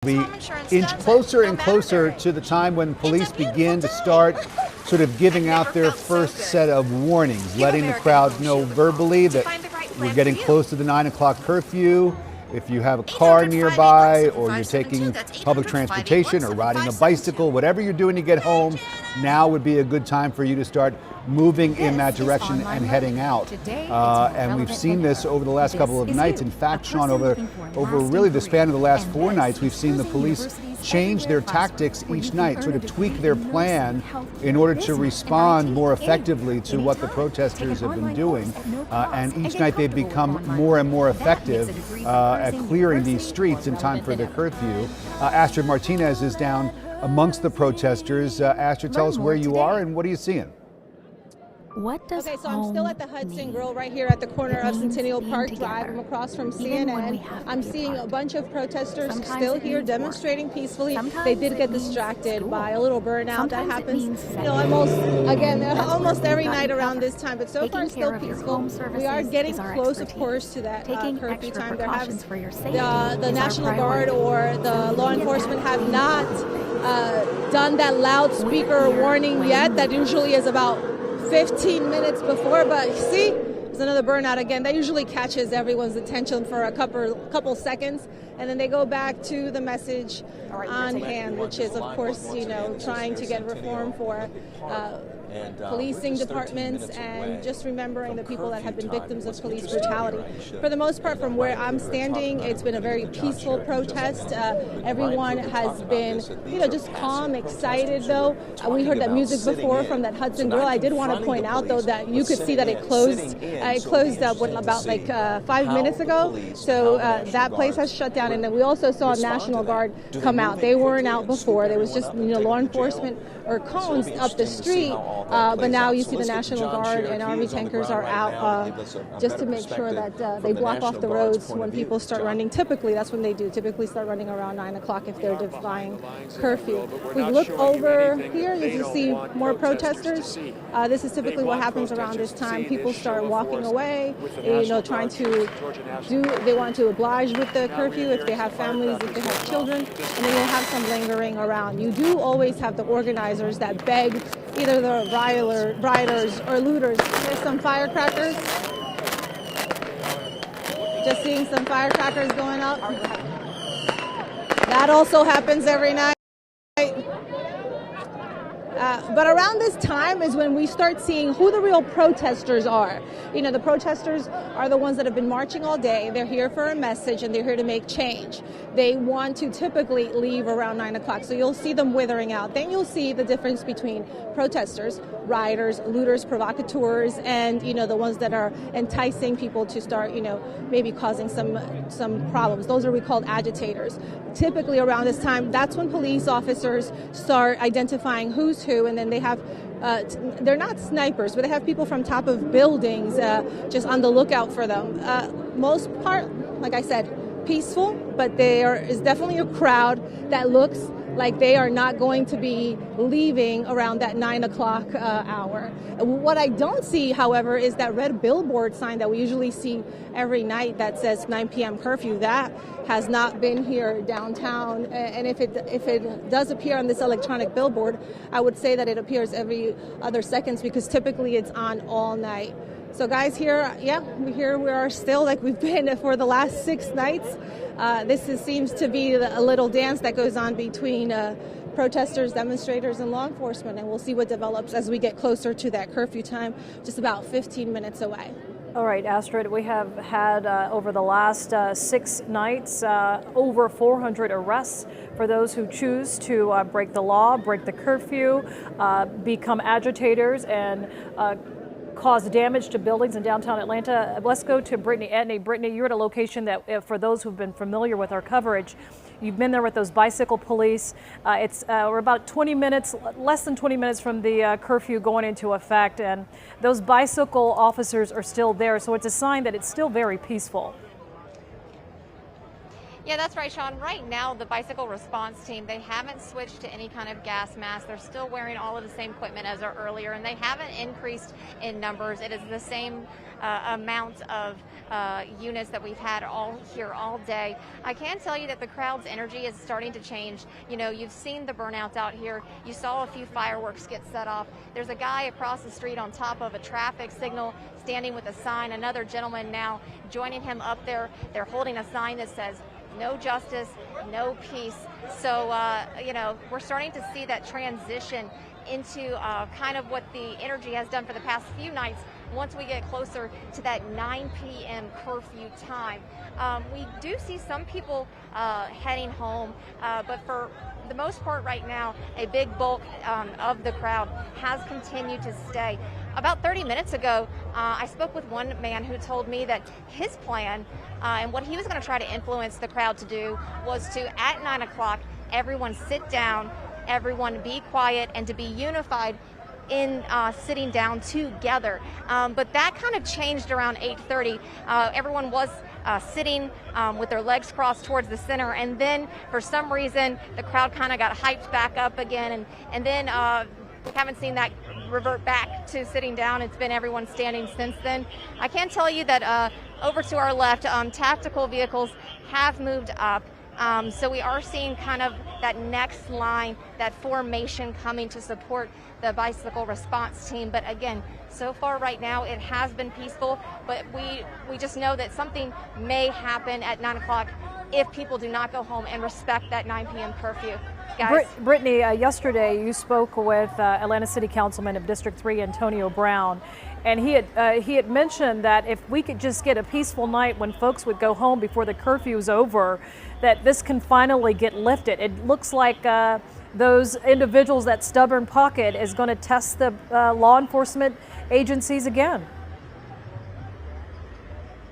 We inch closer and closer to the time when police begin to start sort of giving out their first set of warnings, letting the crowd know verbally that we're getting close to the 9 o'clock curfew. If you have a car nearby, or you're taking public transportation or riding a bicycle, whatever you're doing to get home, now would be a good time for you to start moving in that direction and heading out. And we've seen this over the last couple of nights. In fact, Sean, over really the span of the last 4 nights, we've seen the police change their tactics each night, sort of tweak their plan in order to respond more effectively to what the protesters have been doing. And each night they've become more and more effective at clearing these streets in time for the curfew. Astrid Martinez is down amongst the protesters. Astrid, tell us where you are and what are you seeing? What does so I'm still at the Hudson Grill right here at the corner of Centennial Park Drive. I'm across from CNN. I'm seeing a bunch of protesters still here demonstrating peacefully. They did get distracted by a little burnout that happens, almost every night around this time, but so far still peaceful. We are getting close, of course, to that curfew time. The National Guard or the law enforcement have not done that loudspeaker warning yet. That usually is about 15 minutes before, but see, there's another burnout again. That usually catches everyone's attention for a couple seconds, and then they go back to the message on hand, which is, of course, trying to get reform for policing departments and just remembering the people that have been victims of police brutality. For the most part, from where I'm standing, it's been a very peaceful protest. Everyone has been, just calm, excited, though. We heard that music before from that Hudson Grill. I did want to point out, though, that you could see that it closed. It closed up about 5 minutes ago. So that place has shut down. And then we also saw National Guard come out. They weren't out before. There was just, law enforcement or cones up the street. But now you see the National Guard and Army tankers are out just to make sure that they block off the roads when people start running. Typically, that's when they do. Typically start running around 9 o'clock if they're defying curfew. We look over here, you can see more protesters. This is typically what happens around this time. People start walking away, trying to they want to oblige with the curfew if they have families, if they have children, and then you'll have some lingering around. You do always have the organizers that beg either the rioters or looters. There's some firecrackers. Just seeing some firecrackers going up. That also happens every night. But around this time is when we start seeing who the real protesters are. The protesters are the ones that have been marching all day. They're here for a message and they're here to make change. They want to typically leave around 9 o'clock. So you'll see them withering out. Then you'll see the difference between protesters, rioters, looters, provocateurs, and, the ones that are enticing people to start, maybe causing some problems. Those are we called agitators. Typically around this time, that's when police officers start identifying who's who, and then they have they're not snipers, but they have people from top of buildings just on the lookout for them. Most part, like I said, peaceful, but there is definitely a crowd that looks like they are not going to be leaving around that 9 o'clock hour. What I don't see, however, is that red billboard sign that we usually see every night that says 9 p.m. curfew. That has not been here downtown. And if it does appear on this electronic billboard, I would say that it appears every other seconds because typically it's on all night. So guys, we are still like we've been for the last 6 nights. Seems to be a little dance that goes on between protesters, demonstrators, and law enforcement, and we'll see what develops as we get closer to that curfew time, just about 15 minutes away. All right, Astrid, we have had over the last 6 nights over 400 arrests for those who choose to break the law, break the curfew, become agitators, and cause damage to buildings in downtown Atlanta. Let's go to Brittany. Brittany, you're at a location that, for those who've been familiar with our coverage, you've been there with those bicycle police. We're about 20 minutes, less than 20 minutes from the curfew going into effect, and those bicycle officers are still there, so it's a sign that it's still very peaceful. Yeah, that's right, Sean. Right now, the bicycle response team, they haven't switched to any kind of gas mask. They're still wearing all of the same equipment as earlier, and they haven't increased in numbers. It is the same amount of units that we've had all here all day. I can tell you that the crowd's energy is starting to change. You know, you've seen the burnouts out here. You saw a few fireworks get set off. There's a guy across the street on top of a traffic signal standing with a sign. Another gentleman now joining him up there. They're holding a sign that says, "No justice, no peace." So, you know, we're starting to see that transition into kind of what the energy has done for the past few nights once we get closer to that 9 p.m. curfew time. We do see some people heading home, but for the most part right now, a big bulk of the crowd has continued to stay. About 30 minutes ago, I spoke with one man who told me that his plan and what he was going to try to influence the crowd to do was to, at 9 o'clock, everyone sit down, everyone be quiet, and to be unified in sitting down together. But that kind of changed around 8:30. Everyone was sitting with their legs crossed towards the center, and then for some reason the crowd kind of got hyped back up again, and then we haven't seen that revert back to sitting down. It's been everyone standing since then. I can tell you that over to our left, tactical vehicles have moved up. So we are seeing kind of that next line, that formation coming to support the bicycle response team. But again, so far right now, it has been peaceful, but we just know that something may happen at 9 o'clock if people do not go home and respect that 9 p.m. curfew. Guys. Brittany, yesterday you spoke with Atlanta City Councilman of District 3, Antonio Brown, and he had mentioned that if we could just get a peaceful night when folks would go home before the curfew is over, that this can finally get lifted. It looks like those individuals, that stubborn pocket, is going to test the law enforcement agencies again.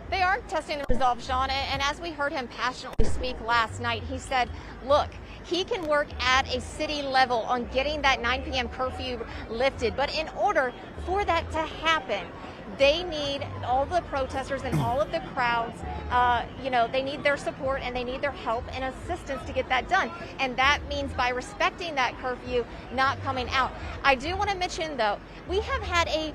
They are testing the resolve, Sean, and as we heard him passionately speak last night, he said, look, he can work at a city level on getting that 9 p.m. curfew lifted, but in order for that to happen, they need all the protesters and all of the crowds, you know, they need their support and they need their help and assistance to get that done. And that means by respecting that curfew, not coming out. I do want to mention, though, we have had a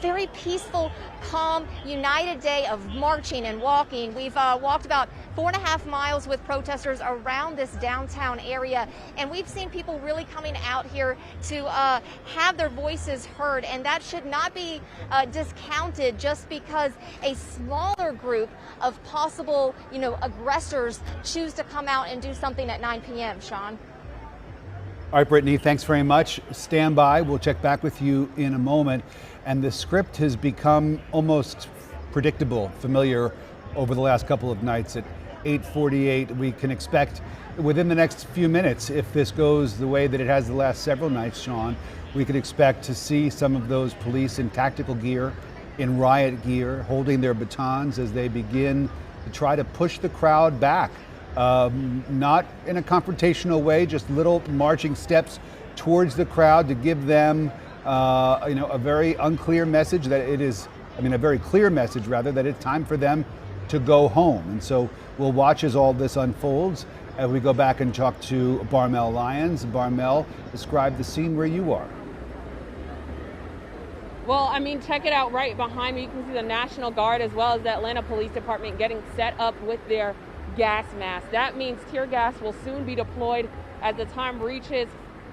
very peaceful, calm, united day of marching and walking. We've walked about 4.5 miles with protesters around this downtown area, and we've seen people really coming out here to have their voices heard, and that should not be discounted just because a smaller group of possible, you know, aggressors choose to come out and do something at 9 p.m., Sean. All right, Brittany, thanks very much. Stand by. We'll check back with you in a moment. And the script has become almost predictable, familiar over the last couple of nights. At 8:48, we can expect within the next few minutes, if this goes the way that it has the last several nights, Sean, we could expect to see some of those police in tactical gear, in riot gear, holding their batons as they begin to try to push the crowd back. Not in a confrontational way, just little marching steps towards the crowd to give them, you know, a very unclear message that it is, I mean, a very clear message rather, that it's time for them to go home. And so we'll watch as all this unfolds as we go back and talk to Barmel Lyons. Barmel, describe the scene where you are. Well, I mean, check it out right behind me. You can see the National Guard as well as the Atlanta Police Department getting set up with their gas mask. That means tear gas will soon be deployed as the time reaches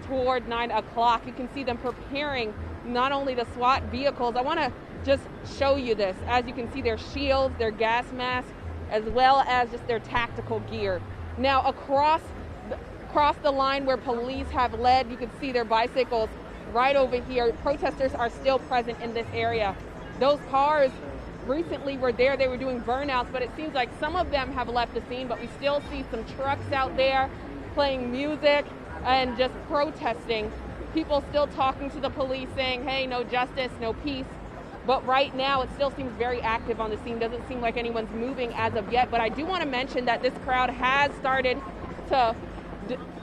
toward 9 o'clock. You can see them preparing not only the SWAT vehicles. I want to just show you this. As you can see, their shields, their gas masks, as well as just their tactical gear. Now across the line where police have led, you can see their bicycles right over here. Protesters are still present in this area. Those cars recently were there, they were doing burnouts, but it seems like some of them have left the scene, but we still see some trucks out there playing music and just protesting. People still talking to the police saying, hey, no justice, no peace. But right now it still seems very active on the scene. Doesn't seem like anyone's moving as of yet, but I do want to mention that this crowd has started to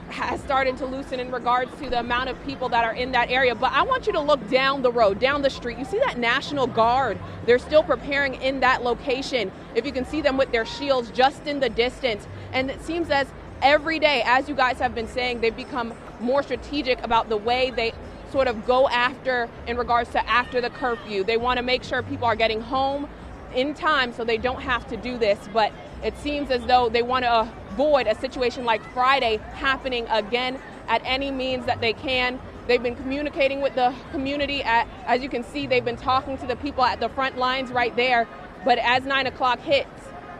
has started to loosen in regards to the amount of people that are in that area. But I want you to look down the road, down the street. You see that National Guard? They're still preparing in that location. If you can see them with their shields just in the distance. And it seems as every day, as you guys have been saying, they've become more strategic about the way they sort of go after in regards to after the curfew. They want to make sure people are getting home in time so they don't have to do this. But it seems as though they want to avoid a situation like Friday happening again at any means that they can. They've been communicating with the community. As you can see, they've been talking to the people at the front lines right there. But as 9 o'clock hits,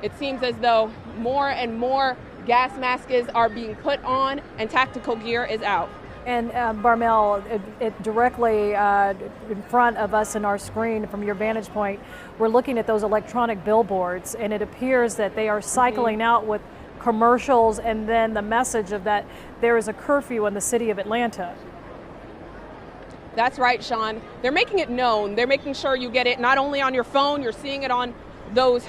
it seems as though more and more gas masks are being put on and tactical gear is out. And Barmel, it directly in front of us in our screen from your vantage point, we're looking at those electronic billboards, and it appears that they are cycling out with commercials and then the message of that there is a curfew in the city of Atlanta. That's right, Sean. They're making it known. They're making sure you get it not only on your phone, you're seeing it on those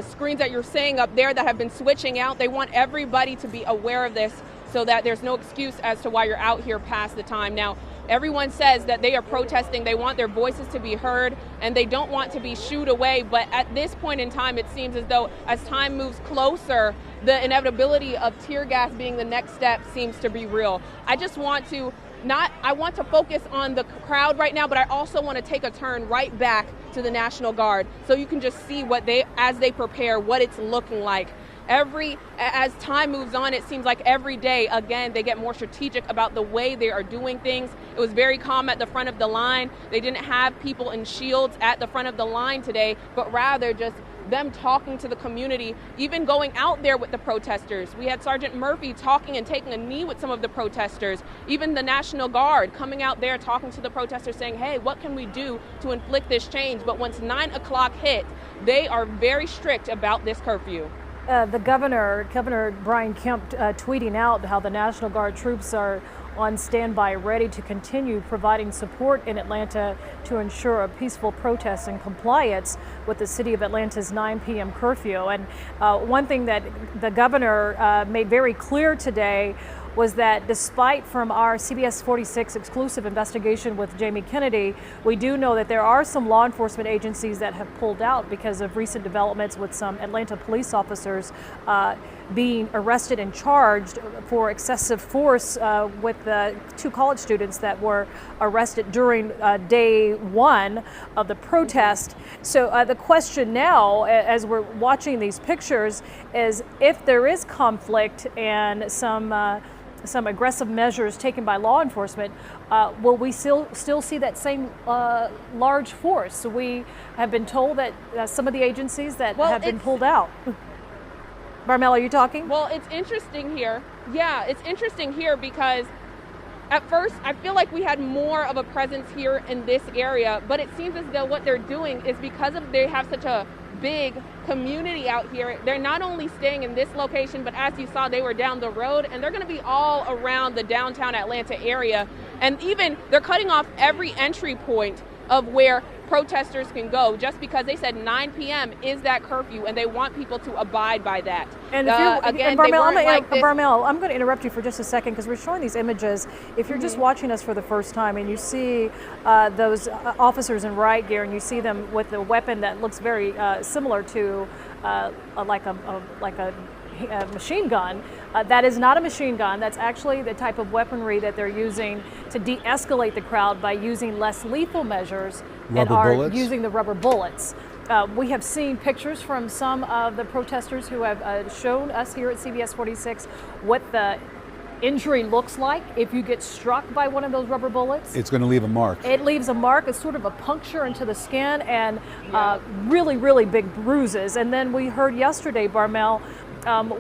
screens that you're seeing up there that have been switching out. They want everybody to be aware of this so that there's no excuse as to why you're out here past the time. Now, everyone says that they are protesting. They want their voices to be heard, and they don't want to be shooed away. But at this point in time, it seems as though as time moves closer, the inevitability of tear gas being the next step seems to be real. I want to focus on the crowd right now, but I also want to take a turn right back to the National Guard so you can just see as they prepare, what it's looking like. As time moves on, it seems like every day, again, they get more strategic about the way they are doing things. It was very calm at the front of the line. They didn't have people in shields at the front of the line today, but rather just them talking to the community, even going out there with the protesters. We had Sergeant Murphy talking and taking a knee with some of the protesters. Even the National Guard coming out there talking to the protesters saying, hey, what can we do to inflict this change? But once 9 o'clock hit, they are very strict about this curfew. The Governor Brian Kemp tweeting out how the National Guard troops are on standby, ready to continue providing support in Atlanta to ensure a peaceful protest and compliance with the city of Atlanta's 9 p.m. curfew. And one thing that the governor made very clear today was that despite from our CBS 46 exclusive investigation with Jamie Kennedy, we do know that there are some law enforcement agencies that have pulled out because of recent developments with some Atlanta police officers being arrested and charged for excessive force with the 2 college students that were arrested during day 1 of the protest. So the question now, as we're watching these pictures, is if there is conflict and some aggressive measures taken by law enforcement, will we still see that same large force? So we have been told that some of the agencies that have been pulled out. Barmel, are you talking? Well, it's interesting here. Yeah, it's interesting here because at first I feel like we had more of a presence here in this area, but it seems as though what they're doing is because they have such a big community out here. They're not only staying in this location, but as you saw, they were down the road, and they're going to be all around the downtown Atlanta area. And even they're cutting off every entry point of where protesters can go, just because they said 9 p.m. is that curfew, and they want people to abide by that. And Barmel, I'm going to interrupt you for just a second because we're showing these images. If you're just watching us for the first time and you see those officers in riot gear and you see them with a weapon that looks very similar to like a machine gun. That is not a machine gun. That's actually the type of weaponry that they're using to de-escalate the crowd by using less lethal measures using the rubber bullets. We have seen pictures from some of the protesters who have shown us here at CBS 46 what the injury looks like if you get struck by one of those rubber bullets. It's going to leave a mark. It leaves a mark. It's sort of a puncture into the skin and really, really big bruises. And then we heard yesterday, Barmel,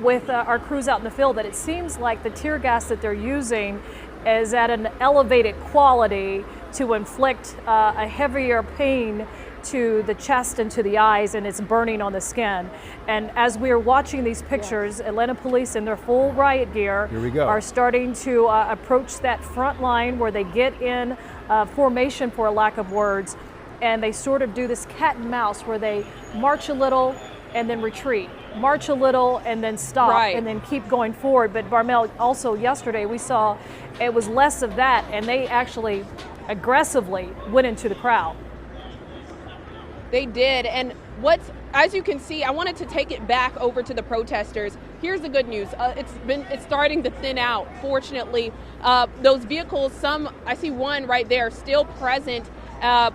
with our crews out in the field, that it seems like the tear gas that they're using is at an elevated quality to inflict a heavier pain to the chest and to the eyes, and it's burning on the skin. And as we're watching these pictures, Atlanta police in their full riot gear are starting to approach that front line where they get in formation, for a lack of words, and they sort of do this cat and mouse where they march a little and then retreat. march a little and then stop Right. and then keep going forward. But Barmel, also yesterday we saw it was less of that, and they actually aggressively went into the crowd. They did, and as you can see, I wanted to take it back over to the protesters. Here's the good news. It's starting to thin out, fortunately. Those vehicles, I see one right there, still present,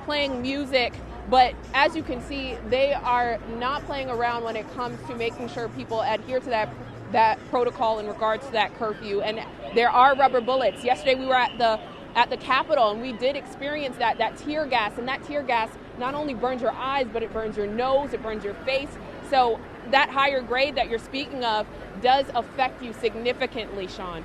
playing music. But as you can see, they are not playing around when it comes to making sure people adhere to that protocol in regards to that curfew. And there are rubber bullets. Yesterday we were at the Capitol, and we did experience that tear gas. And that tear gas not only burns your eyes, but it burns your nose, it burns your face. So that higher grade that you're speaking of does affect you significantly, Sean.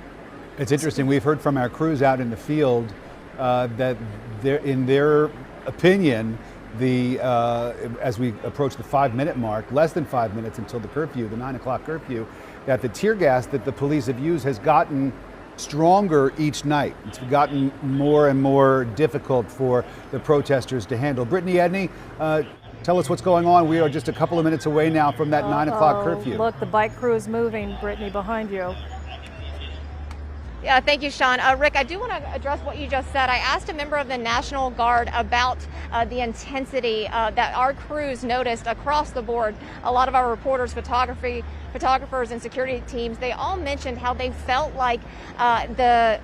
It's interesting. We've heard from our crews out in the field that in their opinion, as we approach the 5-minute mark, less than 5 minutes until the curfew, the 9 o'clock curfew, that the tear gas that the police have used has gotten stronger each night. It's gotten more and more difficult for the protesters to handle. Brittany Edney, tell us what's going on. We are just a couple of minutes away now from that 9 o'clock curfew. Look, the bike crew is moving, Brittany, behind you. Yeah, thank you, Sean. Rick, I do want to address what you just said. I asked a member of the National Guard about the intensity that our crews noticed across the board. A lot of our reporters, photographers, and security teams, they all mentioned how they felt like the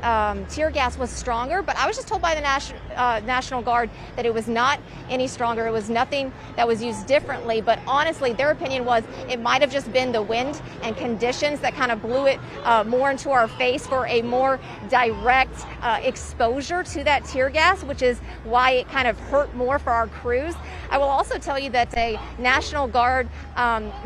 tear gas was stronger, but I was just told by the National Guard that it was not any stronger. It was nothing that was used differently, but honestly, their opinion was it might have just been the wind and conditions that kind of blew it more into our face for a more direct exposure to that tear gas, which is why it kind of hurt more for our crews. I will also tell you that a National Guard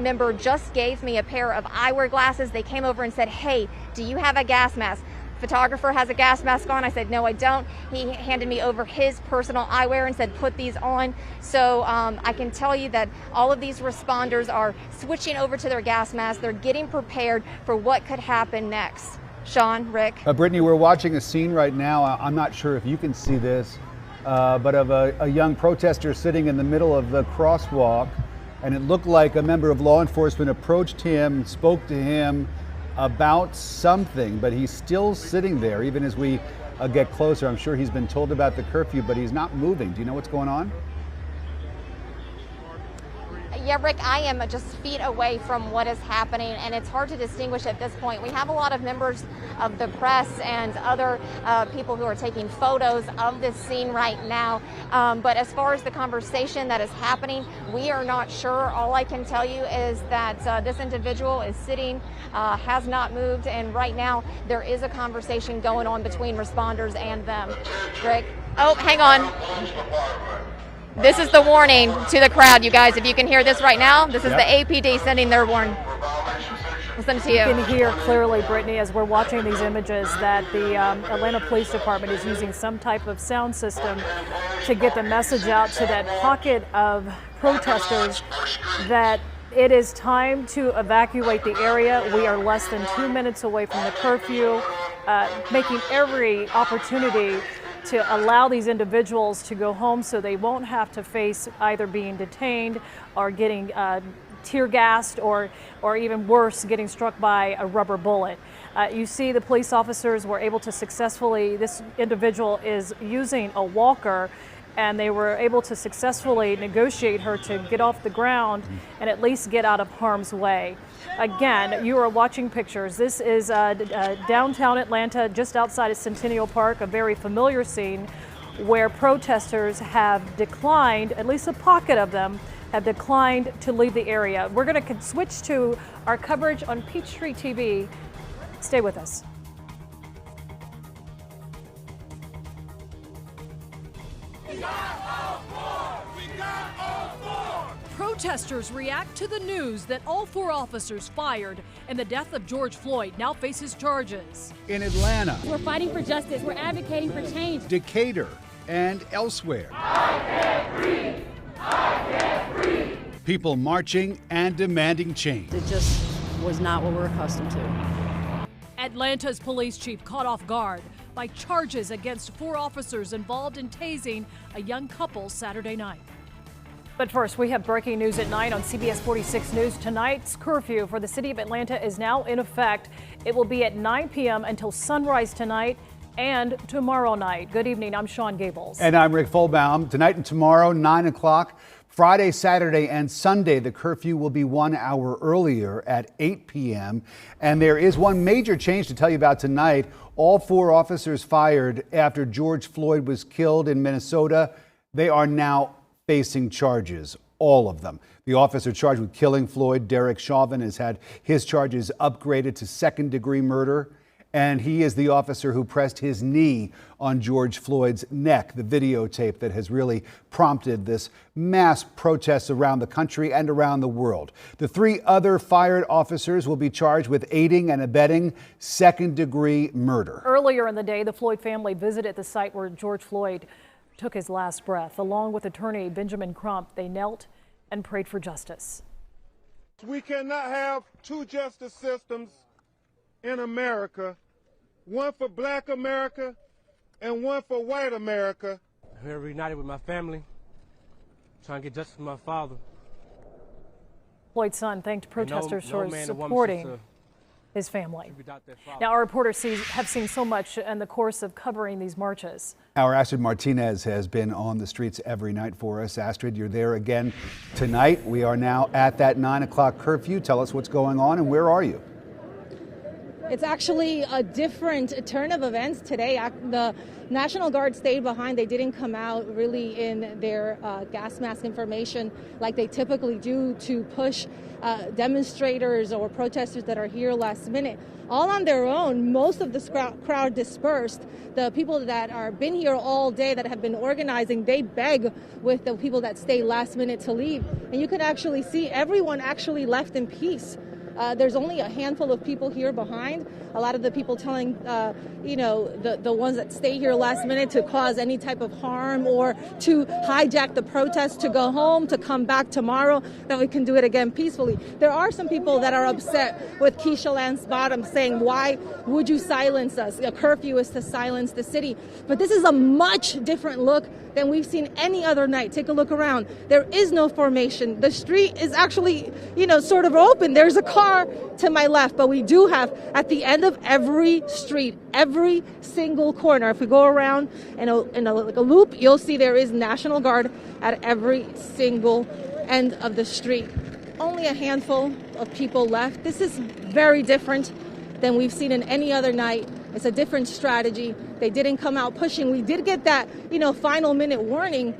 member just gave me a pair of eyewear glasses. They came over and said, "Hey, do you have a gas mask?" Photographer has a gas mask on. I said, "No, I don't." He handed me over his personal eyewear and said, "Put these on." So I can tell you that all of these responders are switching over to their gas masks. They're getting prepared for what could happen next. Sean, Rick. Brittany, we're watching a scene right now. I'm not sure if you can see this, but of a young protester sitting in the middle of the crosswalk, and it looked like a member of law enforcement approached him, spoke to him about something, but he's still sitting there even as we get closer. I'm sure he's been told about the curfew, but he's not moving. Do you know what's going on? Yeah, Rick, I am just feet away from what is happening, and it's hard to distinguish at this point. We have a lot of members of the press and other people who are taking photos of this scene right now, but as far as the conversation that is happening, we are not sure. All I can tell you is that this individual is sitting, has not moved, and right now there is a conversation going on between responders and them. Rick? Oh, hang on. This is the warning to the crowd, you guys. If you can hear this right now, this is the APD sending their warning. Listen to you. You can hear clearly, Brittany, as we're watching these images, that the Atlanta Police Department is using some type of sound system to get the message out to that pocket of protesters that it is time to evacuate the area. We are less than 2 minutes away from the curfew, making every opportunity to allow these individuals to go home so they won't have to face either being detained or getting tear gassed or even worse, getting struck by a rubber bullet. You see the police officers were able to successfully, this individual is using a walker, and they were able to successfully negotiate her to get off the ground and at least get out of harm's way. Again, you are watching pictures. This is downtown Atlanta, just outside of Centennial Park, a very familiar scene where protesters have declined, at least a pocket of them, have declined to leave the area. We're going to switch to our coverage on Peachtree TV. Stay with us. Protesters react to the news that all 4 officers fired and the death of George Floyd now faces charges. In Atlanta, we're fighting for justice. We're advocating for change. Decatur, and elsewhere. I can't breathe. I can't breathe. People marching and demanding change. It just was not what we're accustomed to. Atlanta's police chief caught off guard by charges against 4 officers involved in tasing a young couple Saturday night. But first, we have breaking news at 9 on CBS 46 News. Tonight's curfew for the city of Atlanta is now in effect. It will be at 9 p.m. until sunrise tonight and tomorrow night. Good evening. I'm Sean Gables. And I'm Rick Fulbaum. Tonight and tomorrow, 9 o'clock. Friday, Saturday, and Sunday, the curfew will be 1 hour earlier at 8 p.m. And there is one major change to tell you about tonight. All 4 officers fired after George Floyd was killed in Minnesota, they are now facing charges, all of them. The officer charged with killing Floyd, Derek Chauvin, has had his charges upgraded to second-degree murder. And he is the officer who pressed his knee on George Floyd's neck, the videotape that has really prompted this mass protests around the country and around the world. The 3 other fired officers will be charged with aiding and abetting second-degree murder. Earlier in the day, the Floyd family visited the site where George Floyd took his last breath. Along with attorney Benjamin Crump, they knelt and prayed for justice. We cannot have 2 justice systems in America, one for Black America and one for white America. I'm here reunited with my family, trying to get justice for my father. Floyd's son thanked protesters for supporting his family. Now, our reporters have seen so much in the course of covering these marches. Our Astrid Martinez has been on the streets every night for us. Astrid, you're there again tonight. We are now at that 9 o'clock curfew. Tell us what's going on and where are you? It's actually a different turn of events today. The National Guard stayed behind. They didn't come out really in their gas mask information like they typically do to push demonstrators or protesters that are here last minute. All on their own, most of the crowd dispersed. The people that are been here all day that have been organizing, they beg with the people that stay last minute to leave. And you can actually see everyone actually left in peace. There's only a handful of people here behind. A lot of the people telling, the ones that stay here last minute to cause any type of harm or to hijack the protest to go home, to come back tomorrow, that we can do it again peacefully. There are some people that are upset with Keisha Lance Bottom saying, why would you silence us? A curfew is to silence the city. But this is a much different look than we've seen any other night. Take a look around. There is no formation. The street is actually, sort of open. There's a car to my left, but we do have at the end of every street, every single corner. If we go around in a loop, you'll see there is National Guard at every single end of the street. Only a handful of people left. This is very different than we've seen in any other night. It's a different strategy. They didn't come out pushing. We did get that, final minute warning,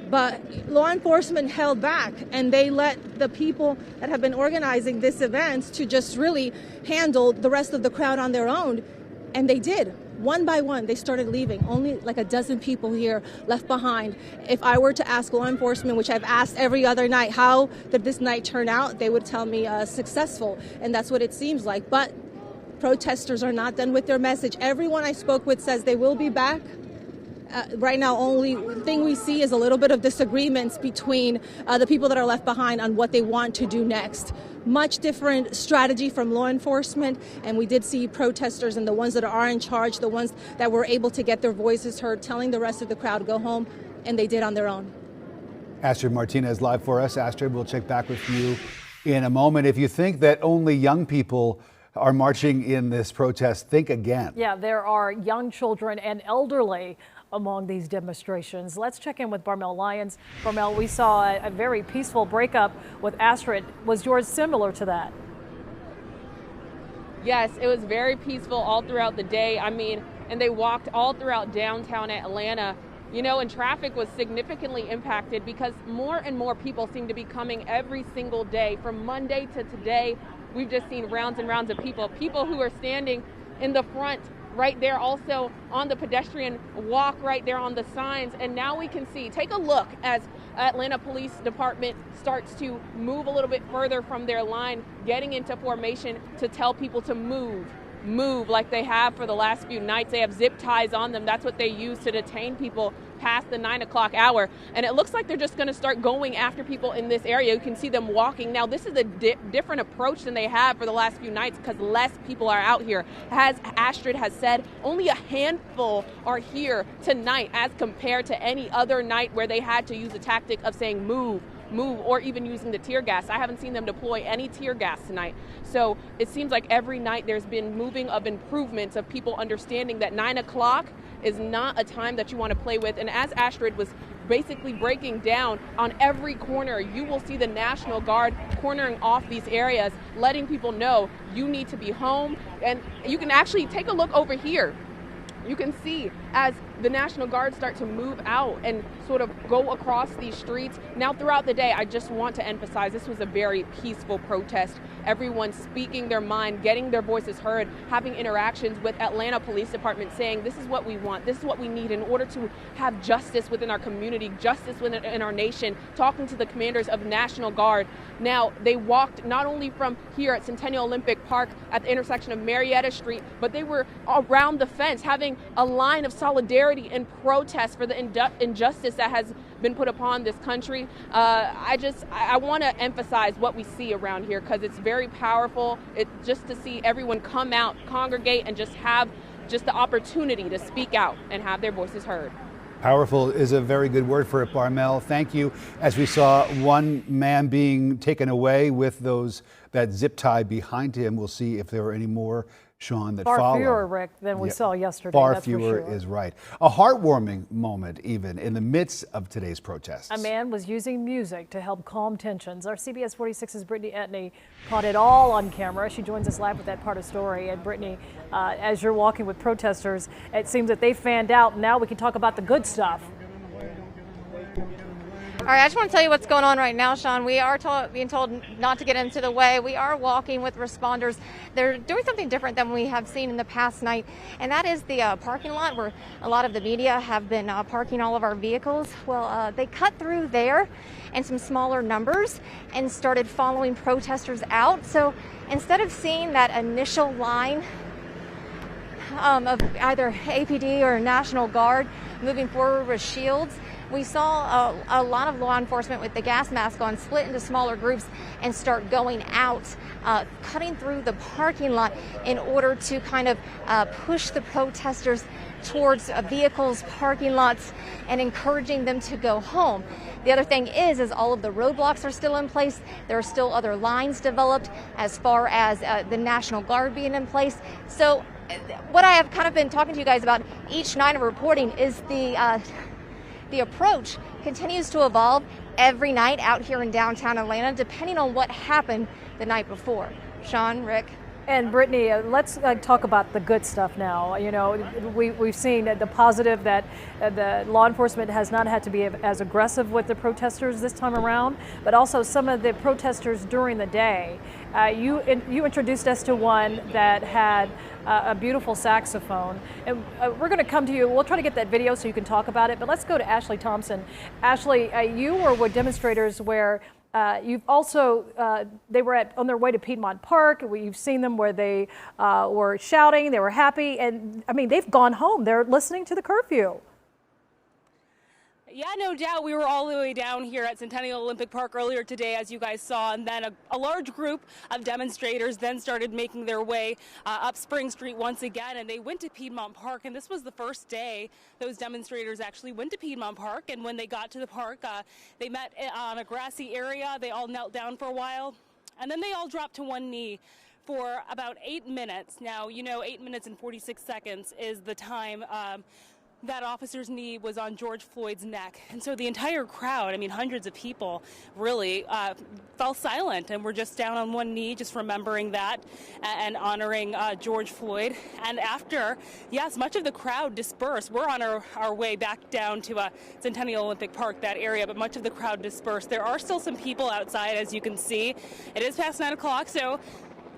but law enforcement held back and they let the people that have been organizing this event to just really handle the rest of the crowd on their own. And they did. One by one, they started leaving. Only like a dozen people here left behind. If I were to ask law enforcement, which I've asked every other night, how did this night turn out? They would tell me successful. And that's what it seems like. But protesters are not done with their message. Everyone I spoke with says they will be back. Right now, only thing we see is a little bit of disagreements between the people that are left behind on what they want to do next. Much different strategy from law enforcement, and we did see protesters and the ones that are in charge, the ones that were able to get their voices heard, telling the rest of the crowd go home, and they did on their own. Astrid Martinez live for us. Astrid, we'll check back with you in a moment. If you think that only young people are marching in this protest, think again. Yeah, there are young children and elderly among these demonstrations. Let's check in with Barmel Lyons. Barmel, we saw a very peaceful breakup with Astrid. Was yours similar to that? Yes, it was very peaceful all throughout the day. And they walked all throughout downtown Atlanta. And traffic was significantly impacted because more and more people seem to be coming every single day. From Monday to today, we've just seen rounds and rounds of people who are standing in the front right there, also on the pedestrian walk right there on the signs. And now we can see, take a look as Atlanta Police Department starts to move a little bit further from their line, getting into formation to tell people to move like they have for the last few nights. They have zip ties on them. That's what they use to detain people past the 9 o'clock hour. And it looks like they're just going to start going after people in this area. You can see them walking. Now, this is a different approach than they have for the last few nights because less people are out here. As Astrid has said, only a handful are here tonight as compared to any other night where they had to use the tactic of saying move move or even using the tear gas. I haven't seen them deploy any tear gas tonight. So it seems like every night there's been moving of improvements of people understanding that 9 o'clock is not a time that you want to play with. And as Astrid was basically breaking down, on every corner you will see the National Guard cornering off these areas, letting people know you need to be home. And you can actually take a look over here. You can see as the National Guard start to move out and sort of go across these streets. Now throughout the day, I just want to emphasize this was a very peaceful protest. Everyone speaking their mind, getting their voices heard, having interactions with Atlanta Police Department saying this is what we want, this is what we need in order to have justice within our community, justice within our nation, talking to the commanders of National Guard. Now, they walked not only from here at Centennial Olympic Park at the intersection of Marietta Street, but they were around the fence having a line of solidarity and protest for the injustice that has been put upon this country. I want to emphasize what we see around here because it's very powerful. Just to see everyone come out, congregate, and just have just the opportunity to speak out and have their voices heard. Powerful is a very good word for it, Barmel. Thank you. As we saw one man being taken away with that zip tie behind him, we'll see if there are any more, Sean, that follow. Far fewer, Rick, than we saw yesterday. Far that's fewer for sure. is right. A heartwarming moment, even in the midst of today's protests. A man was using music to help calm tensions. Our CBS 46's Brittany Etney caught it all on camera. She joins us live with that part of the story. And Brittany, as you're walking with protesters, it seems that they fanned out. Now we can talk about the good stuff. All right, I just want to tell you what's going on right now, Sean. We are being told not to get into the way. We are walking with responders. They're doing something different than we have seen in the past night, and that is the parking lot where a lot of the media have been parking all of our vehicles. Well, they cut through there and some smaller numbers and started following protesters out. So instead of seeing that initial line of either APD or National Guard moving forward with shields, we saw a lot of law enforcement with the gas mask on split into smaller groups and start going out, cutting through the parking lot in order to kind of push the protesters towards vehicles, parking lots, and encouraging them to go home. The other thing is all of the roadblocks are still in place. There are still other lines developed as far as the National Guard being in place. So what I have kind of been talking to you guys about each night of reporting is the approach continues to evolve every night out here in downtown Atlanta, depending on what happened the night before. Sean, Rick. And Brittany, let's talk about the good stuff now. You know, we've seen the positive that the law enforcement has not had to be as aggressive with the protesters this time around, but also some of the protesters during the day. You introduced us to one that had a beautiful saxophone. And we're going to come to you. We'll try to get that video so you can talk about it. But let's go to Ashley Thompson. Ashley, you were with demonstrators where you've also, they were on their way to Piedmont Park. You've seen them where they were shouting, they were happy, and I mean, they've gone home. They're listening to the curfew. Yeah, no doubt. We were all the way down here at Centennial Olympic Park earlier today, as you guys saw, and then a large group of demonstrators then started making their way up Spring Street once again, and they went to Piedmont Park, and this was the first day those demonstrators actually went to Piedmont Park, and when they got to the park, they met on a grassy area. They all knelt down for a while, and then they all dropped to one knee for about 8 minutes. Now, you know, 8 minutes and 46 seconds is the time that officer's knee was on George Floyd's neck. And so the entire crowd, I mean, hundreds of people really fell silent and were just down on one knee, just remembering that and honoring George Floyd. And after, yes, much of the crowd dispersed. We're on our way back down to Centennial Olympic Park, that area, but much of the crowd dispersed. There are still some people outside, as you can see. It is past 9 o'clock, so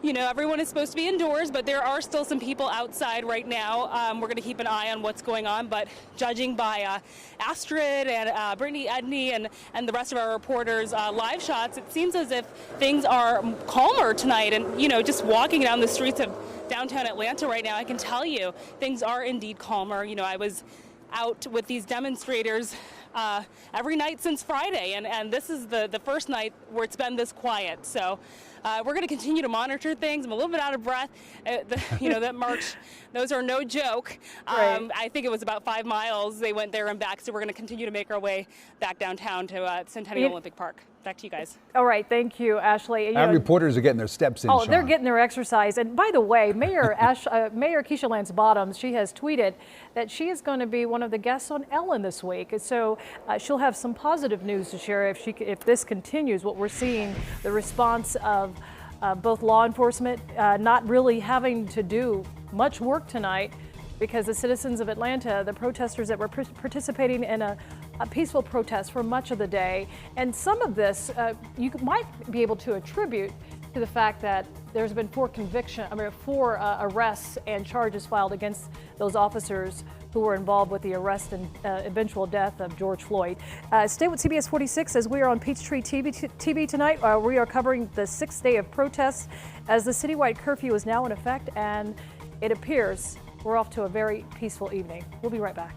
you know, everyone is supposed to be indoors, but there are still some people outside right now. We're going to keep an eye on what's going on, but judging by Astrid and Brittany Edney and the rest of our reporters' live shots, it seems as if things are calmer tonight. And, you know, just walking down the streets of downtown Atlanta right now, I can tell you things are indeed calmer. You know, I was out with these demonstrators every night since Friday, and this is the first night where it's been this quiet. So We're going to continue to monitor things. I'm a little bit out of breath. That march, those are no joke. Right. I think it was about 5 miles. They went there and back, so we're going to continue to make our way back downtown to Centennial Olympic Park. Back to you guys. All right, thank you, Ashley. Our reporters are getting their steps in, Oh, Sean. they're getting their exercise. And by the way, Mayor Keisha Lance Bottoms, she has tweeted that she is going to be one of the guests on Ellen this week. So she'll have some positive news to share if this continues, what we're seeing, the response of both law enforcement not really having to do much work tonight, because the citizens of Atlanta, the protesters that were participating in a peaceful protest for much of the day, and some of this you might be able to attribute to the fact that there's been 4 arrests and charges filed against those officers who were involved with the arrest and eventual death of George Floyd. Stay with CBS 46 as we are on Peachtree TV tonight. We are covering the 6th day of protests as the citywide curfew is now in effect, and it appears we're off to a very peaceful evening. We'll be right back.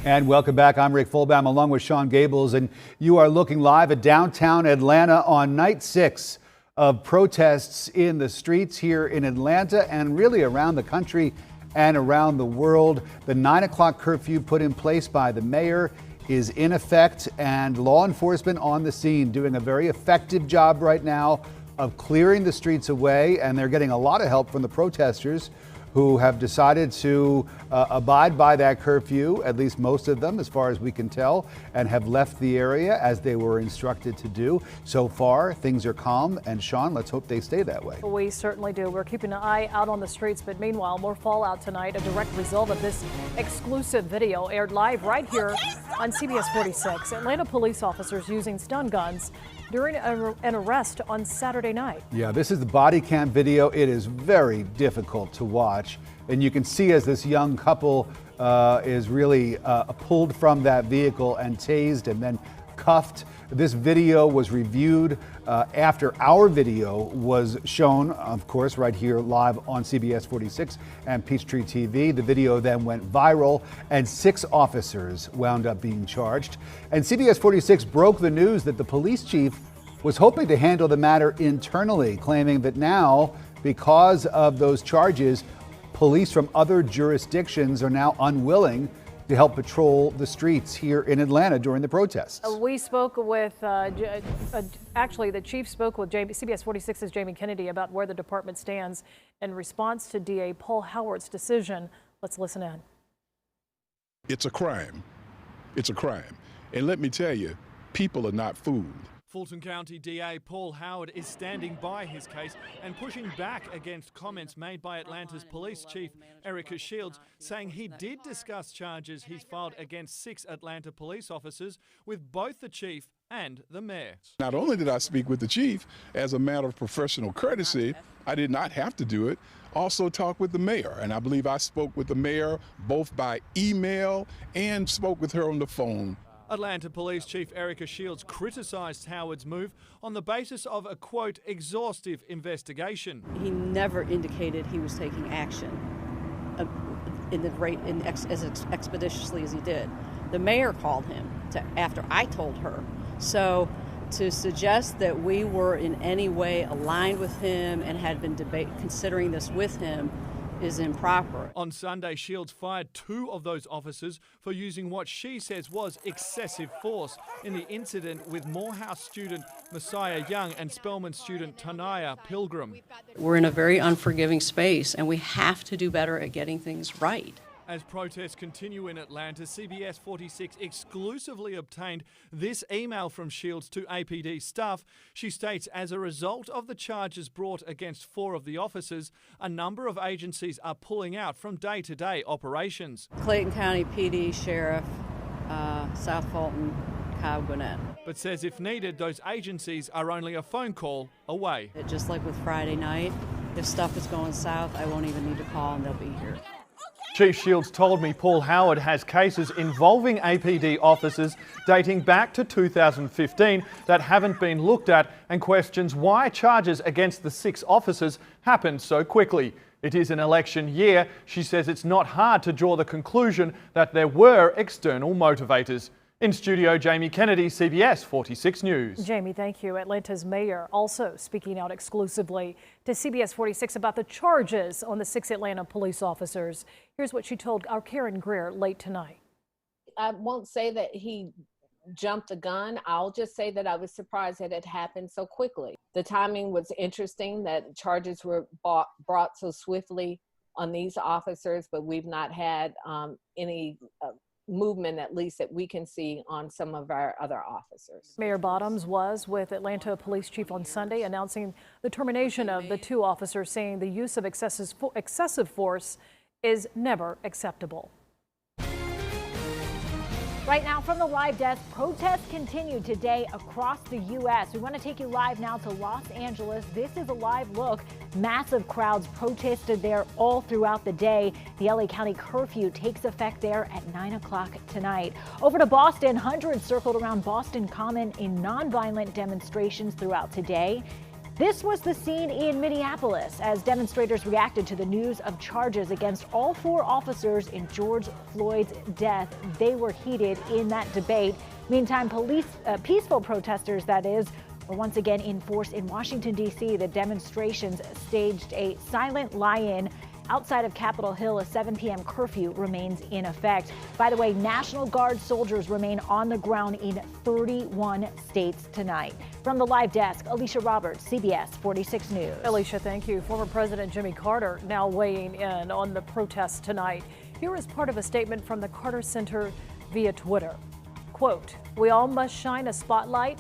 And welcome back. I'm Rick Fulbaum along with Sean Gables, and you are looking live at downtown Atlanta on night 6 of protests in the streets here in Atlanta and really around the country and around the world. The 9 o'clock curfew put in place by the mayor is in effect, and law enforcement on the scene doing a very effective job right now of clearing the streets away, and they're getting a lot of help from the protesters who have decided to abide by that curfew, at least most of them, as far as we can tell, and have left the area as they were instructed to do. So far, things are calm, and Sean, let's hope they stay that way. We certainly do. We're keeping an eye out on the streets, but meanwhile, more fallout tonight, a direct result of this exclusive video aired live right here on CBS 46. Atlanta police officers using stun guns during an arrest on Saturday night. Yeah, this is the body cam video. It is very difficult to watch. And you can see as this young couple is really pulled from that vehicle and tased and then cuffed. This video was reviewed after our video was shown, of course, right here live on CBS 46 and Peachtree TV. The video then went viral and 6 officers wound up being charged. And CBS 46 broke the news that the police chief was hoping to handle the matter internally, claiming that now, because of those charges, police from other jurisdictions are now unwilling to help patrol the streets here in Atlanta during the protests. We spoke with, actually the chief spoke with CBS 46's Jamie Kennedy about where the department stands in response to DA Paul Howard's decision. Let's listen in. It's a crime. It's a crime. And let me tell you, people are not fooled. Fulton County DA Paul Howard is standing by his case and pushing back against comments made by Atlanta's police chief, Erica Shields, saying he did discuss charges he's filed against 6 Atlanta police officers with both the chief and the mayor. Not only did I speak with the chief as a matter of professional courtesy, I did not have to do it. Also talk with the mayor, and I believe I spoke with the mayor both by email and spoke with her on the phone Atlanta Police Chief Erica Shields criticised Howard's move on the basis of a, quote, exhaustive investigation. He never indicated he was taking action as expeditiously as he did. The mayor called him after I told her. So to suggest that we were in any way aligned with him and had been considering this with him is improper. On Sunday, Shields fired 2 of those officers for using what she says was excessive force in the incident with Morehouse student Messiah Young and Spelman student Tanaya Pilgrim. We're in a very unforgiving space, and we have to do better at getting things right. As protests continue in Atlanta, CBS 46 exclusively obtained this email from Shields to APD staff. She states, as a result of the charges brought against 4 of the officers, a number of agencies are pulling out from day-to-day operations. Clayton County PD, Sheriff, South Fulton, Cobb, Gwinnett. But says if needed, those agencies are only a phone call away. Just like with Friday night, if stuff is going south, I won't even need to call and they'll be here. Chief Shields told me Paul Howard has cases involving APD officers dating back to 2015 that haven't been looked at, and questions why charges against the 6 officers happened so quickly. It is an election year. She says it's not hard to draw the conclusion that there were external motivators. In studio, Jamie Kennedy, CBS 46 News. Jamie, thank you. Atlanta's mayor also speaking out exclusively to CBS 46 about the charges on the 6 Atlanta police officers. Here's what she told our Karen Greer late tonight. I won't say that he jumped the gun. I'll just say that I was surprised that it happened so quickly. The timing was interesting, that charges were brought so swiftly on these officers, but we've not had any movement, at least that we can see, on some of our other officers. Mayor Bottoms was with Atlanta Police Chief on Sunday announcing the termination of the 2 officers, saying the use of excessive force is never acceptable. Right now from the live desk, protests continue today across the U.S. We want to take you live now to Los Angeles. This is a live look. Massive crowds protested there all throughout the day. The LA County curfew takes effect there at 9 o'clock tonight. Over to Boston, hundreds circled around Boston Common in nonviolent demonstrations throughout today. This was the scene in Minneapolis as demonstrators reacted to the news of charges against all 4 officers in George Floyd's death. They were heated in that debate. Meantime, peaceful protesters, that is, were once again in force in Washington, D.C. The demonstrations staged a silent lie-in outside of Capitol Hill. A 7 p.m. curfew remains in effect. By the way, National Guard soldiers remain on the ground in 31 states tonight. From the live desk, Alicia Roberts, CBS 46 News. Alicia, thank you. Former President Jimmy Carter now weighing in on the protests tonight. Here is part of a statement from the Carter Center via Twitter. Quote, "We all must shine a spotlight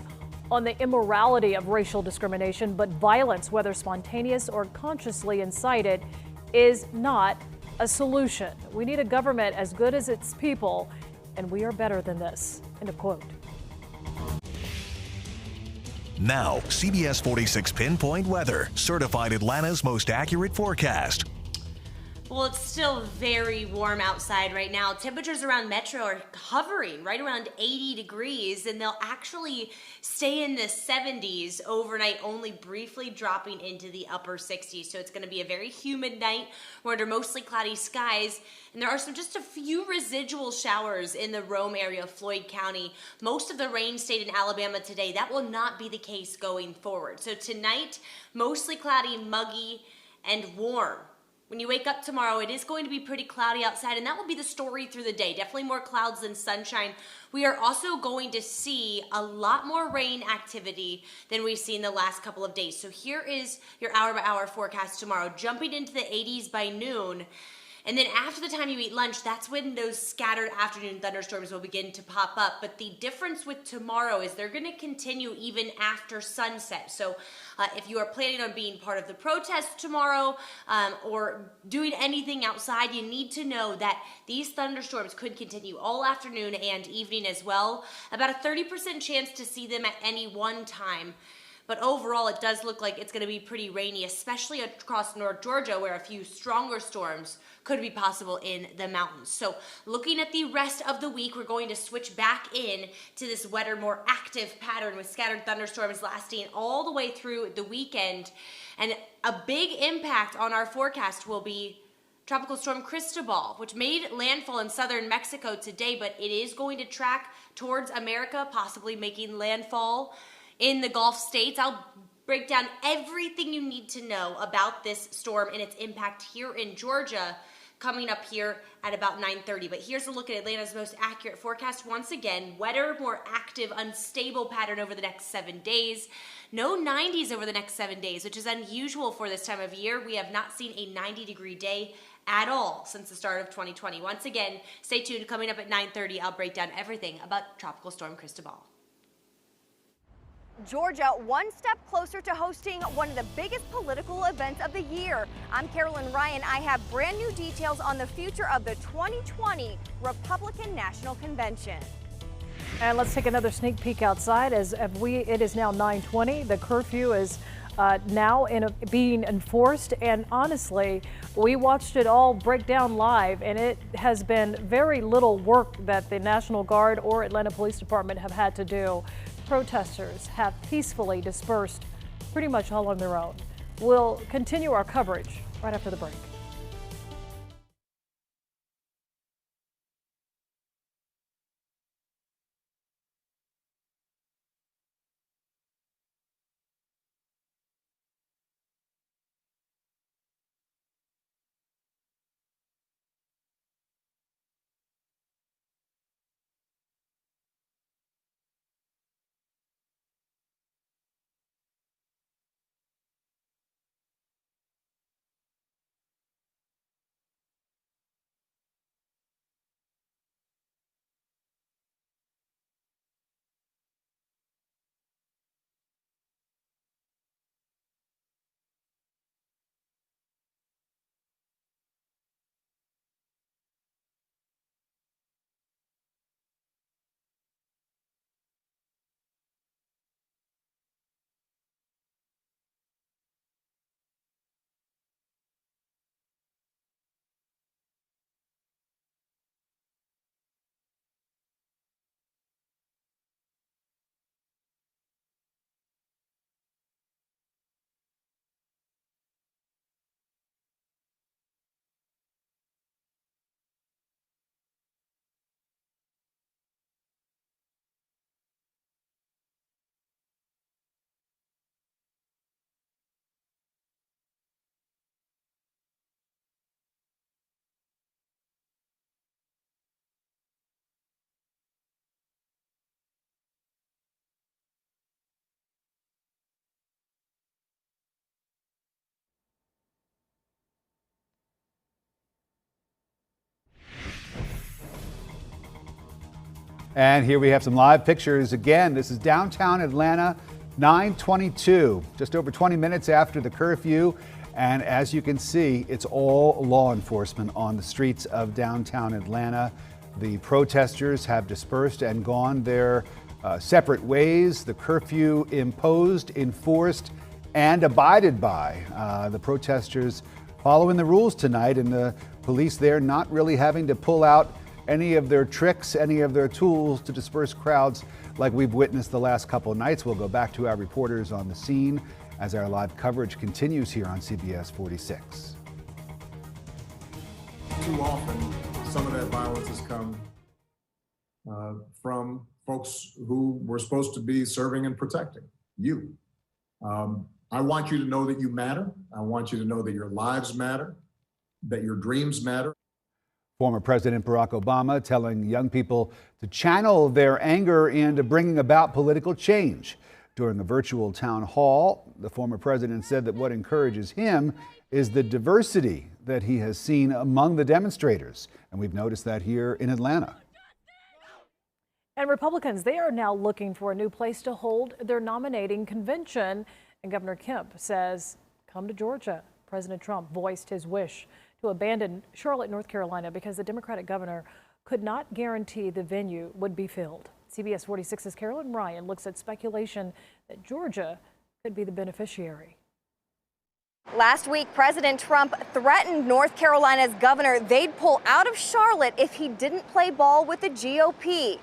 on the immorality of racial discrimination, but violence, whether spontaneous or consciously incited, is not a solution. We need a government as good as its people, and we are better than this." End of quote. Now, CBS 46 Pinpoint Weather, certified Atlanta's most accurate forecast. Well, it's still very warm outside right now. Temperatures around Metro are hovering right around 80 degrees, and they'll actually stay in the 70s overnight, only briefly dropping into the upper 60s. So it's going to be a very humid night. We're under mostly cloudy skies, and there are just a few residual showers in the Rome area of Floyd County. Most of the rain stayed in Alabama today. That will not be the case going forward. So tonight, mostly cloudy, muggy, and warm. When you wake up tomorrow, it is going to be pretty cloudy outside, and that will be the story through the day. Definitely more clouds than sunshine. We are also going to see a lot more rain activity than we've seen the last couple of days. So here is your hour-by-hour forecast tomorrow, jumping into the 80s by noon. And then after the time you eat lunch, that's when those scattered afternoon thunderstorms will begin to pop up. But the difference with tomorrow is they're going to continue even after sunset. So if you are planning on being part of the protest tomorrow or doing anything outside, you need to know that these thunderstorms could continue all afternoon and evening as well. About a 30% chance to see them at any one time. But overall, it does look like it's going to be pretty rainy, especially across North Georgia, where a few stronger storms could be possible in the mountains. So looking at the rest of the week, we're going to switch back in to this wetter, more active pattern with scattered thunderstorms lasting all the way through the weekend. And a big impact on our forecast will be Tropical Storm Cristobal, which made landfall in southern Mexico today, but it is going to track towards America, possibly making landfall in the Gulf states. I'll break down everything you need to know about this storm and its impact here in Georgia coming up here at about 9:30. But here's a look at Atlanta's most accurate forecast. Once again, wetter, more active, unstable pattern over the next 7 days. No 90s over the next 7 days, which is unusual for this time of year. We have not seen a 90-degree day at all since the start of 2020. Once again, stay tuned. Coming up at 9:30, I'll break down everything about Tropical Storm Cristobal. Georgia, one step closer to hosting one of the biggest political events of the year. I'm Carolyn Ryan. I have brand new details on the future of the 2020 Republican National Convention. And let's take another sneak peek outside it is now 9:20. The curfew is now being enforced, and honestly, we watched it all break down live, and it has been very little work that the National Guard or Atlanta Police Department have had to do. Protesters have peacefully dispersed pretty much all on their own. We'll continue our coverage right after the break. And here we have some live pictures. Again, this is downtown Atlanta, 9:22, just over 20 minutes after the curfew. And as you can see, it's all law enforcement on the streets of downtown Atlanta. The protesters have dispersed and gone their separate ways. The curfew imposed, enforced, and abided by. The protesters following the rules tonight, and the police there not really having to pull out any of their tricks, any of their tools to disperse crowds like we've witnessed the last couple of nights. We'll go back to our reporters on the scene as our live coverage continues here on CBS 46. Too often, some of that violence has come from folks who were supposed to be serving and protecting you. I want you to know that you matter. I want you to know that your lives matter, that your dreams matter. Former President Barack Obama telling young people to channel their anger into bringing about political change. During a virtual town hall, the former president said that what encourages him is the diversity that he has seen among the demonstrators. And we've noticed that here in Atlanta. And Republicans, they are now looking for a new place to hold their nominating convention. And Governor Kemp says, come to Georgia. President Trump voiced his wish to abandon Charlotte, North Carolina, because the Democratic governor could not guarantee the venue would be filled. CBS 46's Carolyn Ryan looks at speculation that Georgia could be the beneficiary. Last week, President Trump threatened North Carolina's governor they'd pull out of Charlotte if he didn't play ball with the GOP.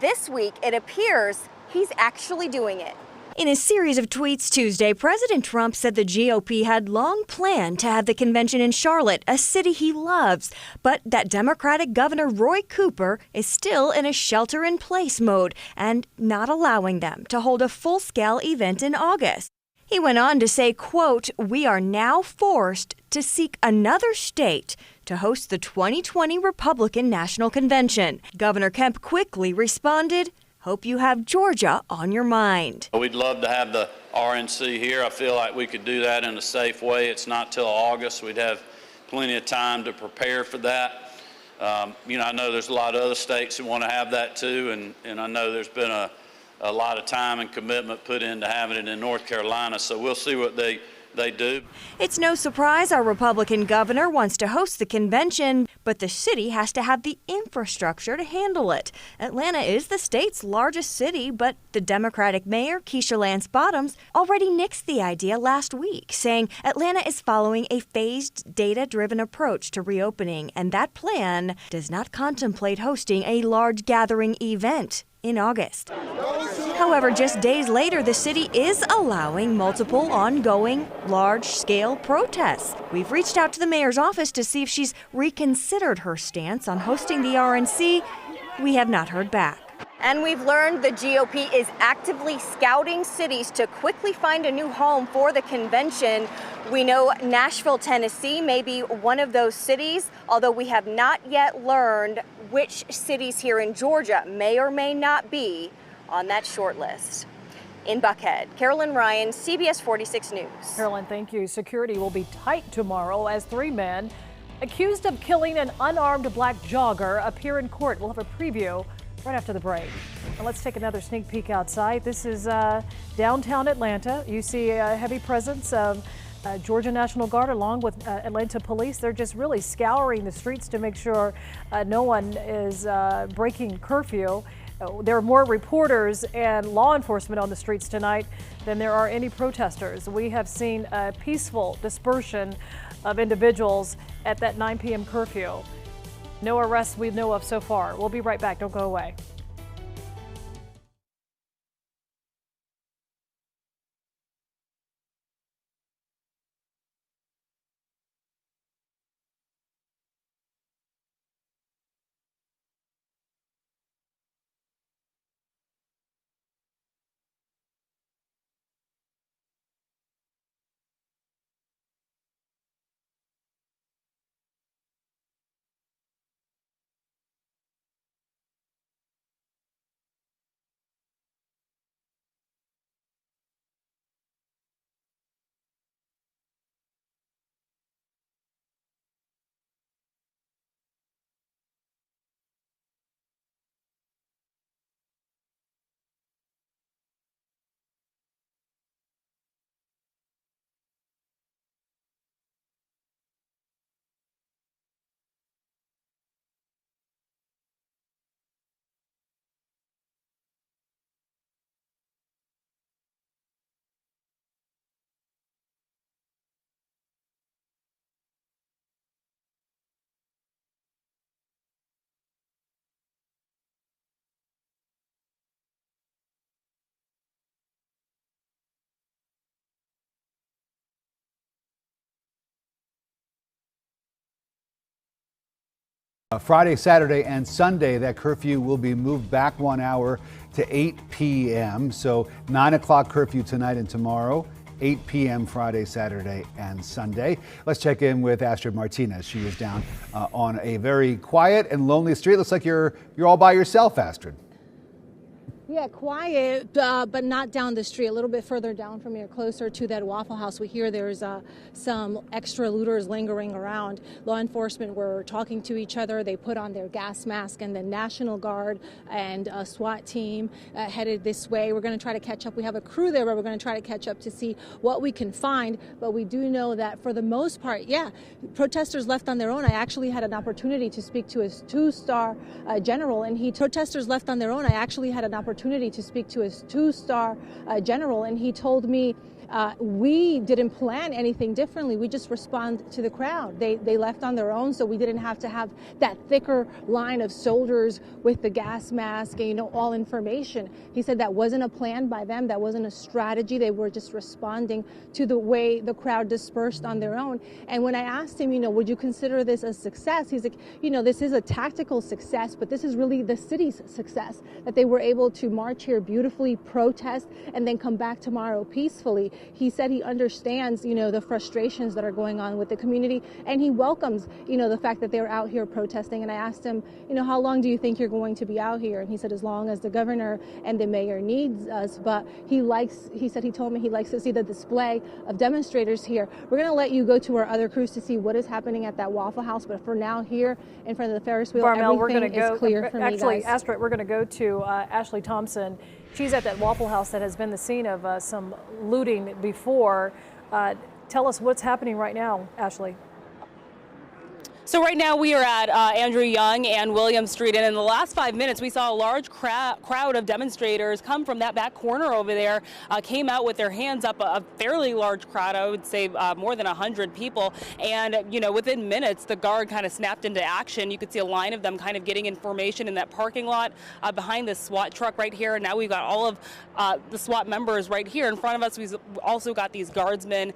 This week, it appears he's actually doing it. In a series of tweets Tuesday, President Trump said the GOP had long planned to have the convention in Charlotte, a city he loves, but that Democratic Governor Roy Cooper is still in a shelter-in-place mode and not allowing them to hold a full-scale event in August. He went on to say, quote, "We are now forced to seek another state to host the 2020 Republican National Convention." Governor Kemp quickly responded, "Hope you have Georgia on your mind." We'd love to have the RNC here. I feel like we could do that in a safe way. It's not till August. We'd have plenty of time to prepare for that. I know there's a lot of other states that want to have that too, and I know there's been a lot of time and commitment put into having it in North Carolina, so we'll see what they do. It's no surprise our Republican governor wants to host the convention, but the city has to have the infrastructure to handle it. Atlanta is the state's largest city, but the Democratic mayor, Keisha Lance Bottoms, already nixed the idea last week, saying Atlanta is following a phased, data-driven approach to reopening, and that plan does not contemplate hosting a large gathering event in August. However, just days later, the city is allowing multiple ongoing large-scale protests. We've reached out to the mayor's office to see if she's reconsidered her stance on hosting the RNC. We have not heard back. And we've learned the GOP is actively scouting cities to quickly find a new home for the convention. We know Nashville, Tennessee may be one of those cities, although we have not yet learned which cities here in Georgia may or may not be on that short list. In Buckhead, Carolyn Ryan, CBS 46 News. Carolyn, thank you. Security will be tight tomorrow as 3 men accused of killing an unarmed black jogger appear in court. We'll have a preview right after the break. Now let's take another sneak peek outside. This is downtown Atlanta. You see a heavy presence of Georgia National Guard along with Atlanta police. They're just really scouring the streets to make sure no one is breaking curfew. There are more reporters and law enforcement on the streets tonight than there are any protesters. We have seen a peaceful dispersion of individuals at that 9 p.m. curfew. No arrests we know of so far. We'll be right back. Don't go away. Friday, Saturday, and Sunday, that curfew will be moved back 1 hour to 8 p.m. So 9 o'clock curfew tonight and tomorrow, 8 p.m. Friday, Saturday, and Sunday. Let's check in with Astrid Martinez. She is down on a very quiet and lonely street. Looks like you're all by yourself, Astrid. Yeah, quiet, but not down the street. A little bit further down from here, closer to that Waffle House. We hear there's some extra looters lingering around. Law enforcement were talking to each other. They put on their gas mask, and the National Guard and a SWAT team headed this way. We're going to try to catch up. We have a crew there, but we're going to try to catch up to see what we can find. But we do know that for the most part, yeah, protesters left on their own. I actually had an opportunity to speak to a two-star general, and protesters left on their own. I actually had an opportunity to speak to his two-star general, and he told me We didn't plan anything differently. We just respond to the crowd. They left on their own, so we didn't have to have that thicker line of soldiers with the gas mask and, all information. He said that wasn't a plan by them. That wasn't a strategy. They were just responding to the way the crowd dispersed on their own. And when I asked him, would you consider this a success? He's like, this is a tactical success, but this is really the city's success, that they were able to march here beautifully, protest, and then come back tomorrow peacefully. He said he understands, the frustrations that are going on with the community, and he welcomes, the fact that they're out here protesting. And I asked him, how long do you think you're going to be out here? And he said, as long as the governor and the mayor needs us. But he told me he likes to see the display of demonstrators here. We're going to let you go to our other crews to see what is happening at that Waffle House. But for now, here in front of the Ferris wheel, everything is clear for me, guys. Astrid, we're going to go to Ashley Thompson. She's at that Waffle House that has been the scene of some looting before. Tell us what's happening right now, Ashley. So right now we are at Andrew Young and William Street, and in the last 5 minutes we saw a large crowd of demonstrators come from that back corner over there, came out with their hands up, a fairly large crowd, I would say more than 100 people, and within minutes the guard kind of snapped into action. You could see a line of them kind of getting information in that parking lot behind this SWAT truck right here, and now we've got all of the SWAT members right here in front of us. We've also got these guardsmen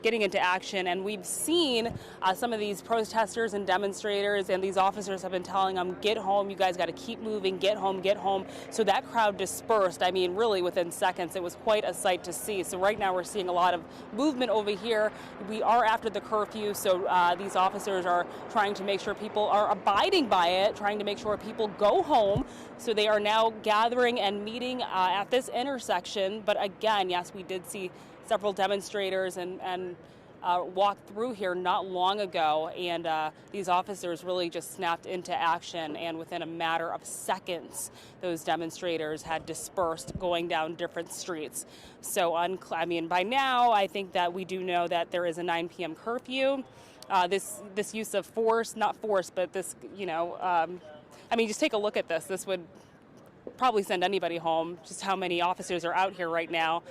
getting into action, and we've seen some of these protesters and demonstrators, and these officers have been telling them, get home, you guys got to keep moving, get home, get home. So that crowd dispersed, really within seconds. It was quite a sight to see. So right now we're seeing a lot of movement over here. We are after the curfew, so these officers are trying to make sure people are abiding by it, trying to make sure people go home. So they are now gathering and meeting at this intersection. But again, yes, we did see several demonstrators and walked through here not long ago, and these officers really just snapped into action, and within a matter of seconds those demonstrators had dispersed, going down different streets. So by now I think that we do know that there is a 9 p.m. curfew. This use of force, not force, but this, just take a look at this. This would probably send anybody home, just how many officers are out here right now,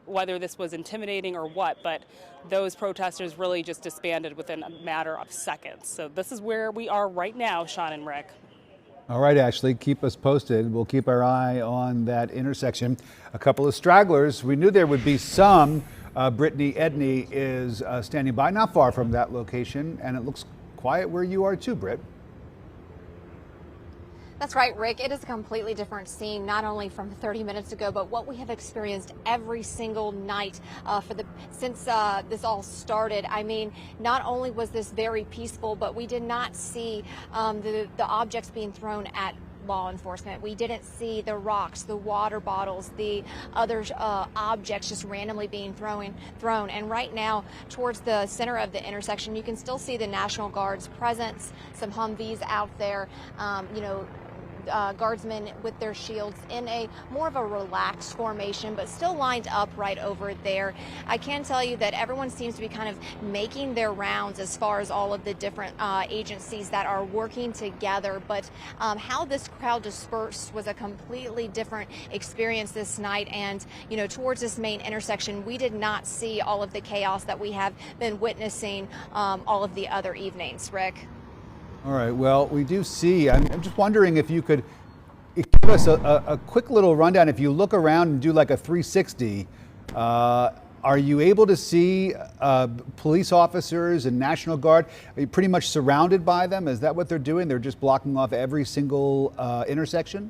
whether this was intimidating or what, but those protesters really just disbanded within a matter of seconds. So this is where we are right now, Sean and Rick. All right, Ashley, keep us posted. We'll keep our eye on that intersection. A couple of stragglers. We knew there would be some. Brittany Edney is standing by, not far from that location, and it looks quiet where you are too, Britt. That's right, Rick. It is a completely different scene, not only from 30 minutes ago, but what we have experienced every single night since this all started. Not only was this very peaceful, but we did not see the objects being thrown at law enforcement. We didn't see the rocks, the water bottles, the other objects just randomly being thrown. And right now, towards the center of the intersection, you can still see the National Guard's presence, some Humvees out there, guardsmen with their shields in a more of a relaxed formation, but still lined up right over there. I can tell you that everyone seems to be kind of making their rounds as far as all of the different agencies that are working together, but how this crowd dispersed was a completely different experience this night. And towards this main intersection, we did not see all of the chaos that we have been witnessing all of the other evenings. Rick? All right, well, we do see, I'm just wondering if you could give us a quick little rundown. If you look around and do like a 360, are you able to see police officers and National Guard? Are you pretty much surrounded by them? Is that what they're doing? They're just blocking off every single intersection?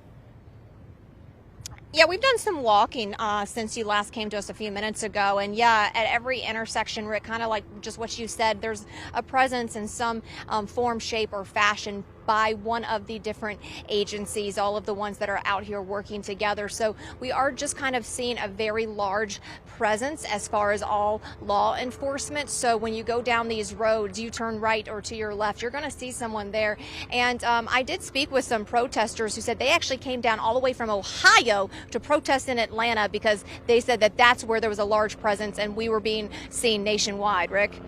Yeah, we've done some walking since you last came to us a few minutes ago. And yeah, at every intersection, Rick, kind of like just what you said, there's a presence in some form, shape, or fashion by one of the different agencies, all of the ones that are out here working together. So we are just kind of seeing a very large presence as far as all law enforcement. So when you go down these roads, you turn right or to your left, you're going to see someone there. And I did speak with some protesters who said they actually came down all the way from Ohio to protest in Atlanta because they said that that's where there was a large presence and we were being seen nationwide. Rick?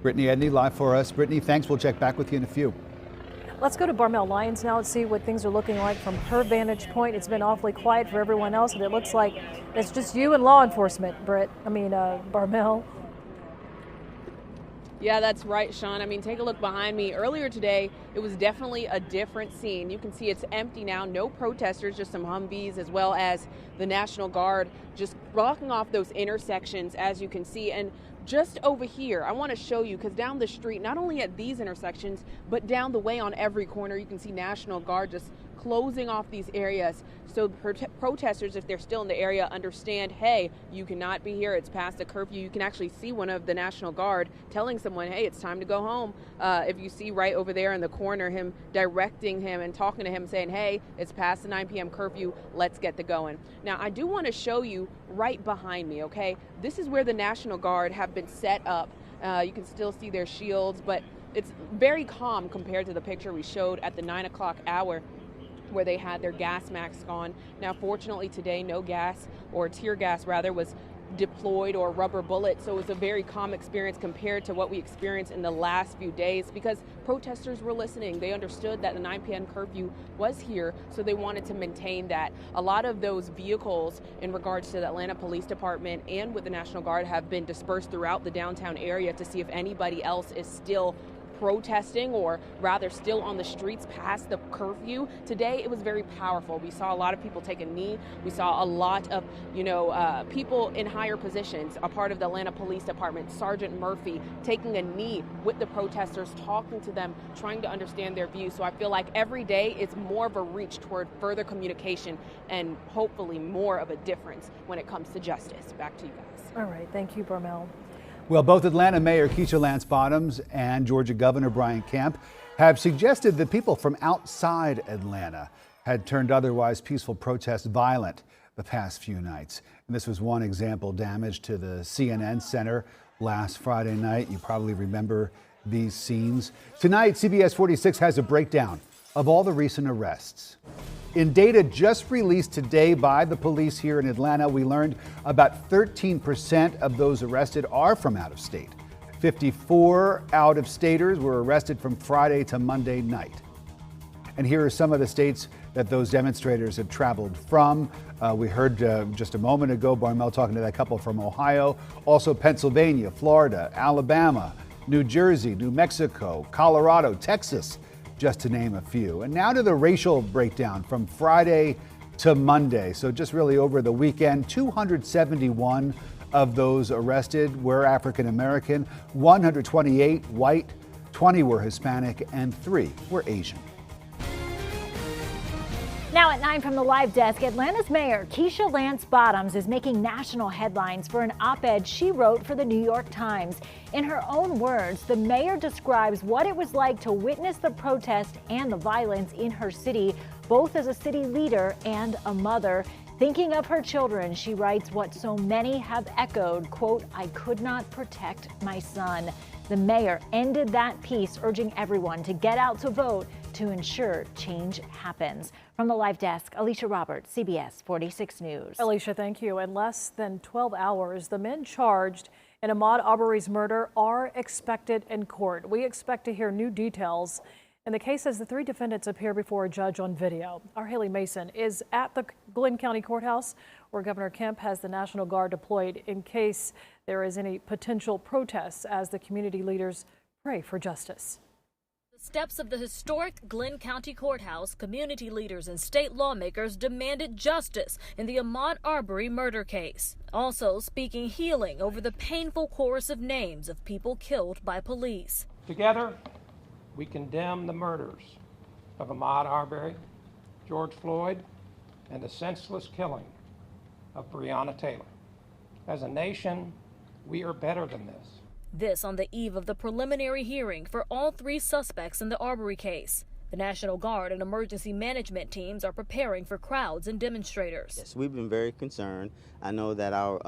Brittany Edney live for us. Brittany, thanks. We'll check back with you in a few. Let's go to Barmel Lyons now and see what things are looking like from her vantage point. It's been awfully quiet for everyone else, and it looks like it's just you and law enforcement, Barmel. Yeah, that's right, Sean. I mean, take a look behind me. Earlier today, it was definitely a different scene. You can see it's empty now. No protesters, just some Humvees, as well as the National Guard just blocking off those intersections, as you can see. And just over here, I want to show you, because down the street, not only at these intersections, but down the way on every corner, you can see National Guard just closing off these areas so protesters, if they're still in the area, understand, hey, you cannot be here, it's past the curfew. You can actually see one of the National Guard telling someone, hey, it's time to go home. If you see right over there in the corner, him directing him and talking to him, saying, hey, it's past the 9 p.m. curfew, let's get the going. Now, I do want to show you right behind me, okay? This is where the National Guard have been set up. You can still see their shields, but it's very calm compared to the picture we showed at the 9 o'clock hour, where they had their gas masks on. Now, fortunately today, no gas, or tear gas rather, was deployed, or rubber bullets, so it was a very calm experience compared to what we experienced in the last few days, because protesters were listening. They understood that the 9 p.m. curfew was here, so they wanted to maintain that. A lot of those vehicles in regards to the Atlanta Police Department and with the National Guard have been dispersed throughout the downtown area to see if anybody else is still protesting, or rather still on the streets past the curfew. Today it was very powerful. We saw a lot of people take a knee. We saw a lot of people in higher positions, a part of the Atlanta Police Department, Sergeant Murphy, taking a knee with the protesters, talking to them, trying to understand their views. So I feel like every day it's more of a reach toward further communication and hopefully more of a difference when it comes to justice. Back to you guys. All right, thank you, Barmel. Well, both Atlanta Mayor Keisha Lance Bottoms and Georgia Governor Brian Kemp have suggested that people from outside Atlanta had turned otherwise peaceful protests violent the past few nights. And this was one example: damage to the CNN Center last Friday night. You probably remember these scenes. Tonight, CBS 46 has a breakdown of all the recent arrests. In data just released today by the police here in Atlanta, we learned about 13% of those arrested are from out of state. 54 out-of-staters were arrested from Friday to Monday night. And here are some of the states that those demonstrators have traveled from. We heard just a moment ago Barmel talking to that couple from Ohio. Also Pennsylvania, Florida, Alabama, New Jersey, New Mexico, Colorado, Texas, just to name a few. And now to the racial breakdown from Friday to Monday. So just really over the weekend, 271 of those arrested were African American, 128 white, 20 were Hispanic, and 3 were Asian. Now at 9 from the live desk, Atlanta's Mayor Keisha Lance Bottoms is making national headlines for an op-ed she wrote for the New York Times. In her own words, the mayor describes what it was like to witness the protest and the violence in her city, both as a city leader and a mother. Thinking of her children, she writes what so many have echoed, quote, "I could not protect my son." The mayor ended that piece urging everyone to get out to vote to ensure change happens. From the live desk, Alicia Roberts, CBS 46 News. Alicia, thank you. In less than 12 hours, the men charged in Ahmaud Arbery's murder are expected in court. We expect to hear new details in the case as the 3 defendants appear before a judge on video. Our Haley Mason is at the Glenn County Courthouse, where Governor Kemp has the National Guard deployed in case there is any potential protests as the community leaders pray for justice. The steps of the historic Glenn County Courthouse, community leaders and state lawmakers demanded justice in the Ahmaud Arbery murder case. Also speaking healing over the painful chorus of names of people killed by police. Together, we condemn the murders of Ahmaud Arbery, George Floyd, and the senseless killing of Breonna Taylor. As a nation, we are better than this. This on the eve of the preliminary hearing for all 3 suspects in the Arbery case. The National Guard and emergency management teams are preparing for crowds and demonstrators. Yes, we've been very concerned. I know that our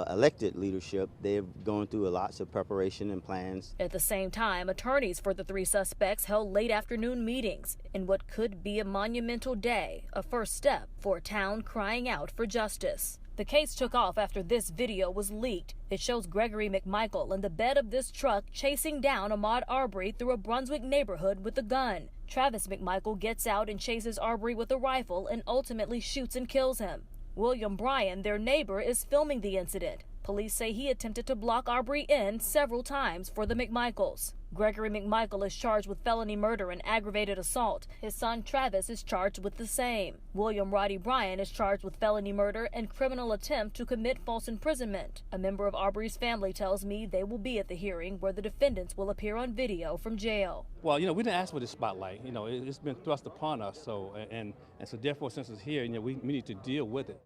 elected leadership, they're going through lots of preparation and plans. At the same time, attorneys for the 3 suspects held late afternoon meetings in what could be a monumental day, a first step for a town crying out for justice. The case took off after this video was leaked. It shows Gregory McMichael in the bed of this truck chasing down Ahmaud Arbery through a Brunswick neighborhood with a gun. Travis McMichael gets out and chases Arbery with a rifle and ultimately shoots and kills him. William Bryan, their neighbor, is filming the incident. Police say he attempted to block Arbery in several times for the McMichaels. Gregory McMichael is charged with felony murder and aggravated assault. His son Travis is charged with the same. William Roddy Bryan is charged with felony murder and criminal attempt to commit false imprisonment. A member of Arbery's family tells me they will be at the hearing where the defendants will appear on video from jail. Well, we didn't ask for this spotlight. It's been thrust upon us. So therefore, since it's here, we need to deal with it.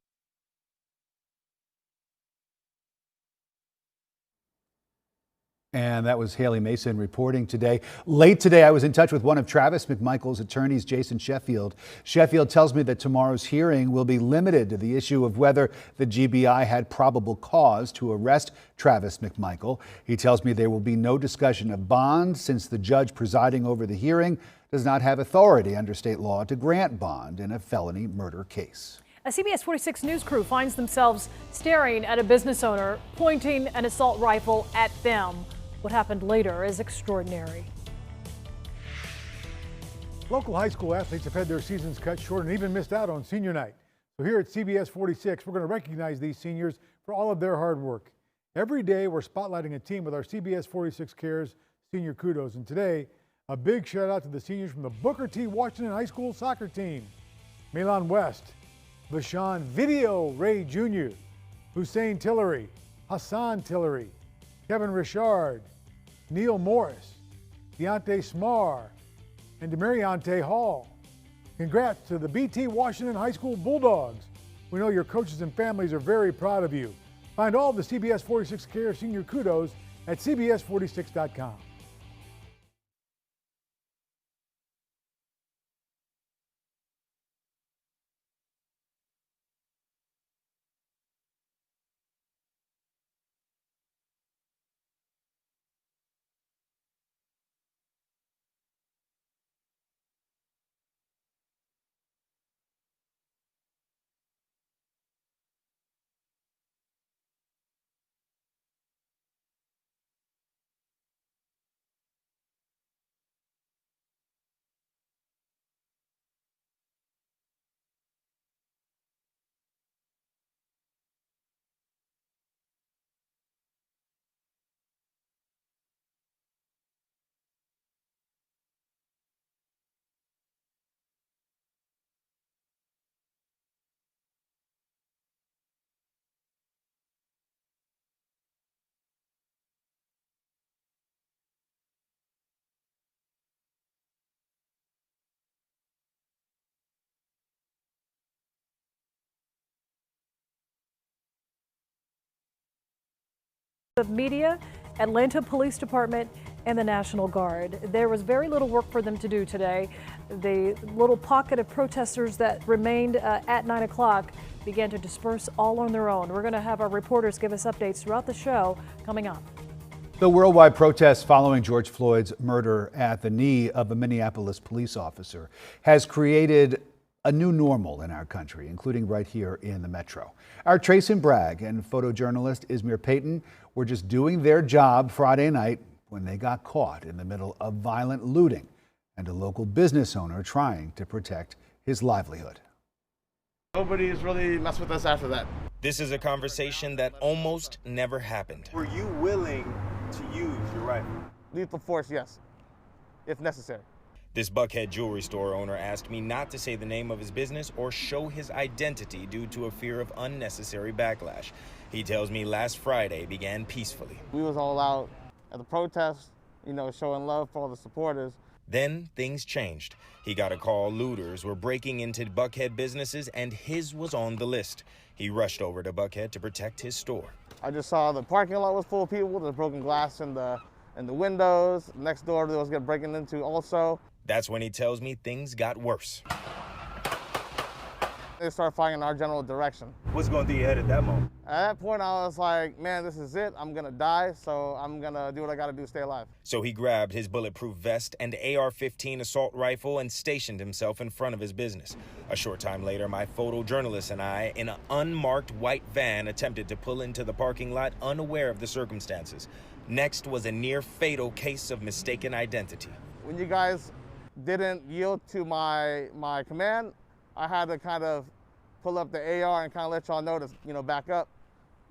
And that was Haley Mason reporting today. Late today, I was in touch with one of Travis McMichael's attorneys, Jason Sheffield. Sheffield tells me that tomorrow's hearing will be limited to the issue of whether the GBI had probable cause to arrest Travis McMichael. He tells me there will be no discussion of bond since the judge presiding over the hearing does not have authority under state law to grant bond in a felony murder case. A CBS 46 news crew finds themselves staring at a business owner pointing an assault rifle at them. What happened later is extraordinary. Local high school athletes have had their seasons cut short and even missed out on senior night. So here at CBS 46, we're going to recognize these seniors for all of their hard work. Every day, we're spotlighting a team with our CBS 46 Cares Senior Kudos. And today, a big shout out to the seniors from the Booker T. Washington High School soccer team. Milan West, Vashawn Video Ray Jr., Hussein Tillery, Hassan Tillery, Kevin Richard, Neil Morris, Deontay Smar, and Demariante Hall. Congrats to the BT Washington High School Bulldogs. We know your coaches and families are very proud of you. Find all of the CBS 46 Care Senior Kudos at cbs46.com. Of media, Atlanta Police Department, and the National Guard. There was very little work for them to do today. The little pocket of protesters that remained at 9 o'clock began to disperse all on their own. We're going to have our reporters give us updates throughout the show coming up. The worldwide protests following George Floyd's murder at the knee of a Minneapolis police officer has created a new normal in our country, including right here in the metro. Our Trace and Bragg and photojournalist Ismir Payton were just doing their job Friday night when they got caught in the middle of violent looting and a local business owner trying to protect his livelihood. Nobody has really messed with us after that. This is a conversation that almost never happened. Were you willing to use your rifle? Lethal force, yes, if necessary. This Buckhead jewelry store owner asked me not to say the name of his business or show his identity due to a fear of unnecessary backlash. He tells me last Friday began peacefully. We was all out at the protest, showing love for all the supporters. Then things changed. He got a call looters were breaking into Buckhead businesses and his was on the list. He rushed over to Buckhead to protect his store. I just saw the parking lot was full of people. There's broken glass in the windows. Next door there was getting breaking into also. That's when he tells me things got worse. They started firing in our general direction. What's going through your head at that moment? At that point, I was like, man, this is it. I'm gonna die, so I'm gonna do what I gotta do to stay alive. So he grabbed his bulletproof vest and AR-15 assault rifle and stationed himself in front of his business. A short time later, my photojournalist and I, in an unmarked white van, attempted to pull into the parking lot unaware of the circumstances. Next was a near-fatal case of mistaken identity. When you guys didn't yield to my command, I had to kind of pull up the AR and kind of let y'all know to, back up,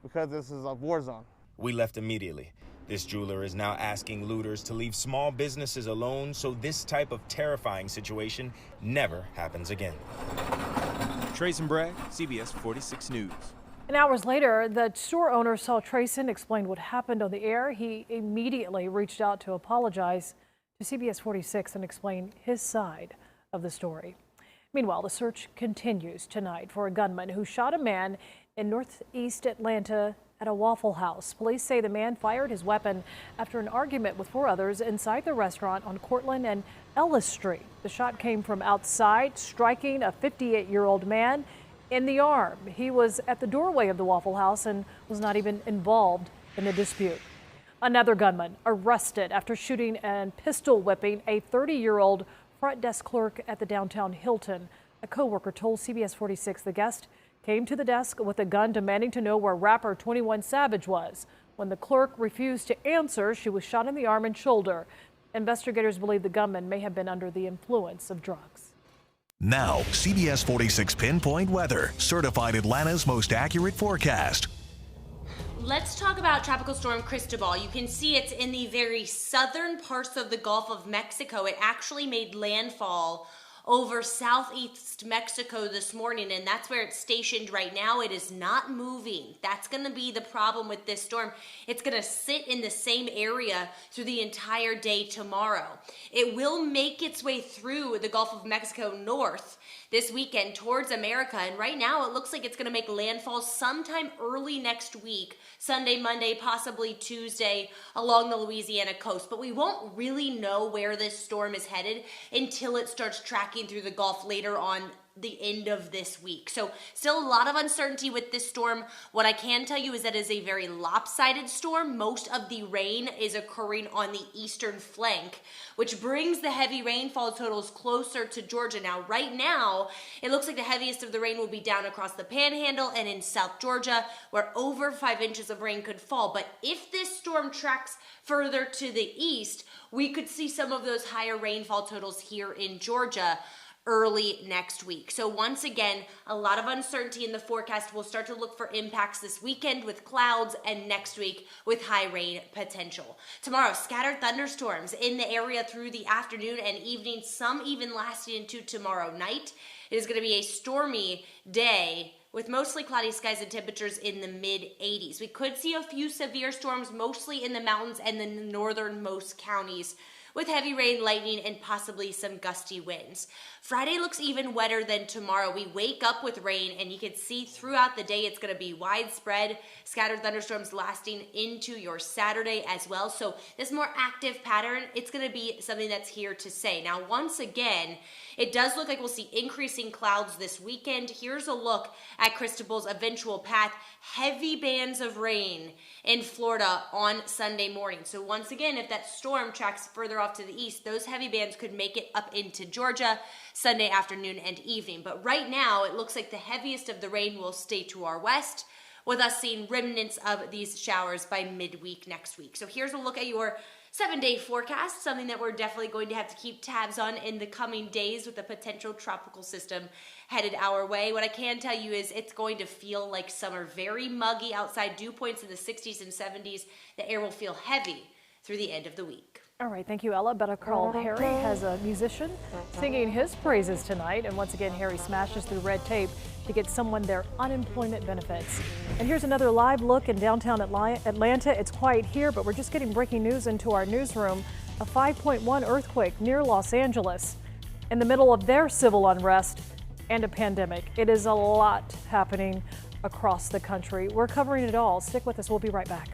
because this is a war zone. We left immediately. This jeweler is now asking looters to leave small businesses alone so this type of terrifying situation never happens again. Trayson Bragg, CBS 46 News. And hours later, the store owner saw Trayson, explained what happened on the air. He immediately reached out to apologize to CBS 46 and explain his side of the story. Meanwhile, the search continues tonight for a gunman who shot a man in northeast Atlanta at a Waffle House. Police say the man fired his weapon after an argument with 4 others inside the restaurant on Cortland and Ellis Street. The shot came from outside, striking a 58-year-old man in the arm. He was at the doorway of the Waffle House and was not even involved in the dispute. Another gunman arrested after shooting and pistol whipping a 30-year-old front desk clerk at the downtown Hilton. A coworker told CBS 46 the guest came to the desk with a gun demanding to know where rapper 21 Savage was. When the clerk refused to answer, she was shot in the arm and shoulder. Investigators believe the gunman may have been under the influence of drugs. Now, CBS 46 Pinpoint Weather, certified Atlanta's most accurate forecast. Let's talk about Tropical Storm Cristobal. You can see it's in the very southern parts of the Gulf of Mexico. It actually made landfall over southeast Mexico this morning, and that's where it's stationed right now. It is not moving. That's going to be the problem with this storm. It's going to sit in the same area through the entire day tomorrow. It will make its way through the Gulf of Mexico north this weekend towards America, and right now it looks like it's going to make landfall sometime early next week, Sunday, Monday, possibly Tuesday, along the Louisiana coast. But we won't really know where this storm is headed until it starts tracking through the Gulf later on the end of this week. So still a lot of uncertainty with this storm. What I can tell you is that it is a very lopsided storm. Most of the rain is occurring on the eastern flank, which brings the heavy rainfall totals closer to Georgia. Now, right now, it looks like the heaviest of the rain will be down across the Panhandle and in South Georgia, where over 5 inches of rain could fall. But if this storm tracks further to the east, we could see some of those higher rainfall totals here in Georgia early next week. So once again, a lot of uncertainty in the forecast. We'll start to look for impacts this weekend with clouds and next week with high rain potential. Tomorrow, scattered thunderstorms in the area through the afternoon and evening, some even lasting into tomorrow night. It is going to be a stormy day with mostly cloudy skies and temperatures in the mid-80s. We could see a few severe storms, mostly in the mountains and the northernmost counties, with heavy rain, lightning, and possibly some gusty winds. Friday looks even wetter than tomorrow. We wake up with rain, and you can see throughout the day it's going to be widespread, scattered thunderstorms lasting into your Saturday as well. So this more active pattern, it's going to be something that's here to stay. Now, once again, it does look like we'll see increasing clouds this weekend. Here's a look at Cristobal's eventual path. Heavy bands of rain in Florida on Sunday morning. So once again, if that storm tracks further off to the east, those heavy bands could make it up into Georgia Sunday afternoon and evening. But right now, it looks like the heaviest of the rain will stay to our west, with us seeing remnants of these showers by midweek next week. So here's a look at your 7-day forecast, something that we're definitely going to have to keep tabs on in the coming days with a potential tropical system headed our way. What I can tell you is it's going to feel like summer, very muggy outside, dew points in the 60s and 70s. The air will feel heavy through the end of the week. All right, thank you, Ella. Better Call Harry has a musician singing his praises tonight. And once again, Harry smashes through red tape to get someone their unemployment benefits. And here's another live look in downtown Atlanta. It's quiet here, but we're just getting breaking news into our newsroom. A 5.1 earthquake near Los Angeles in the middle of their civil unrest and a pandemic. It is a lot happening across the country. We're covering it all. Stick with us. We'll be right back.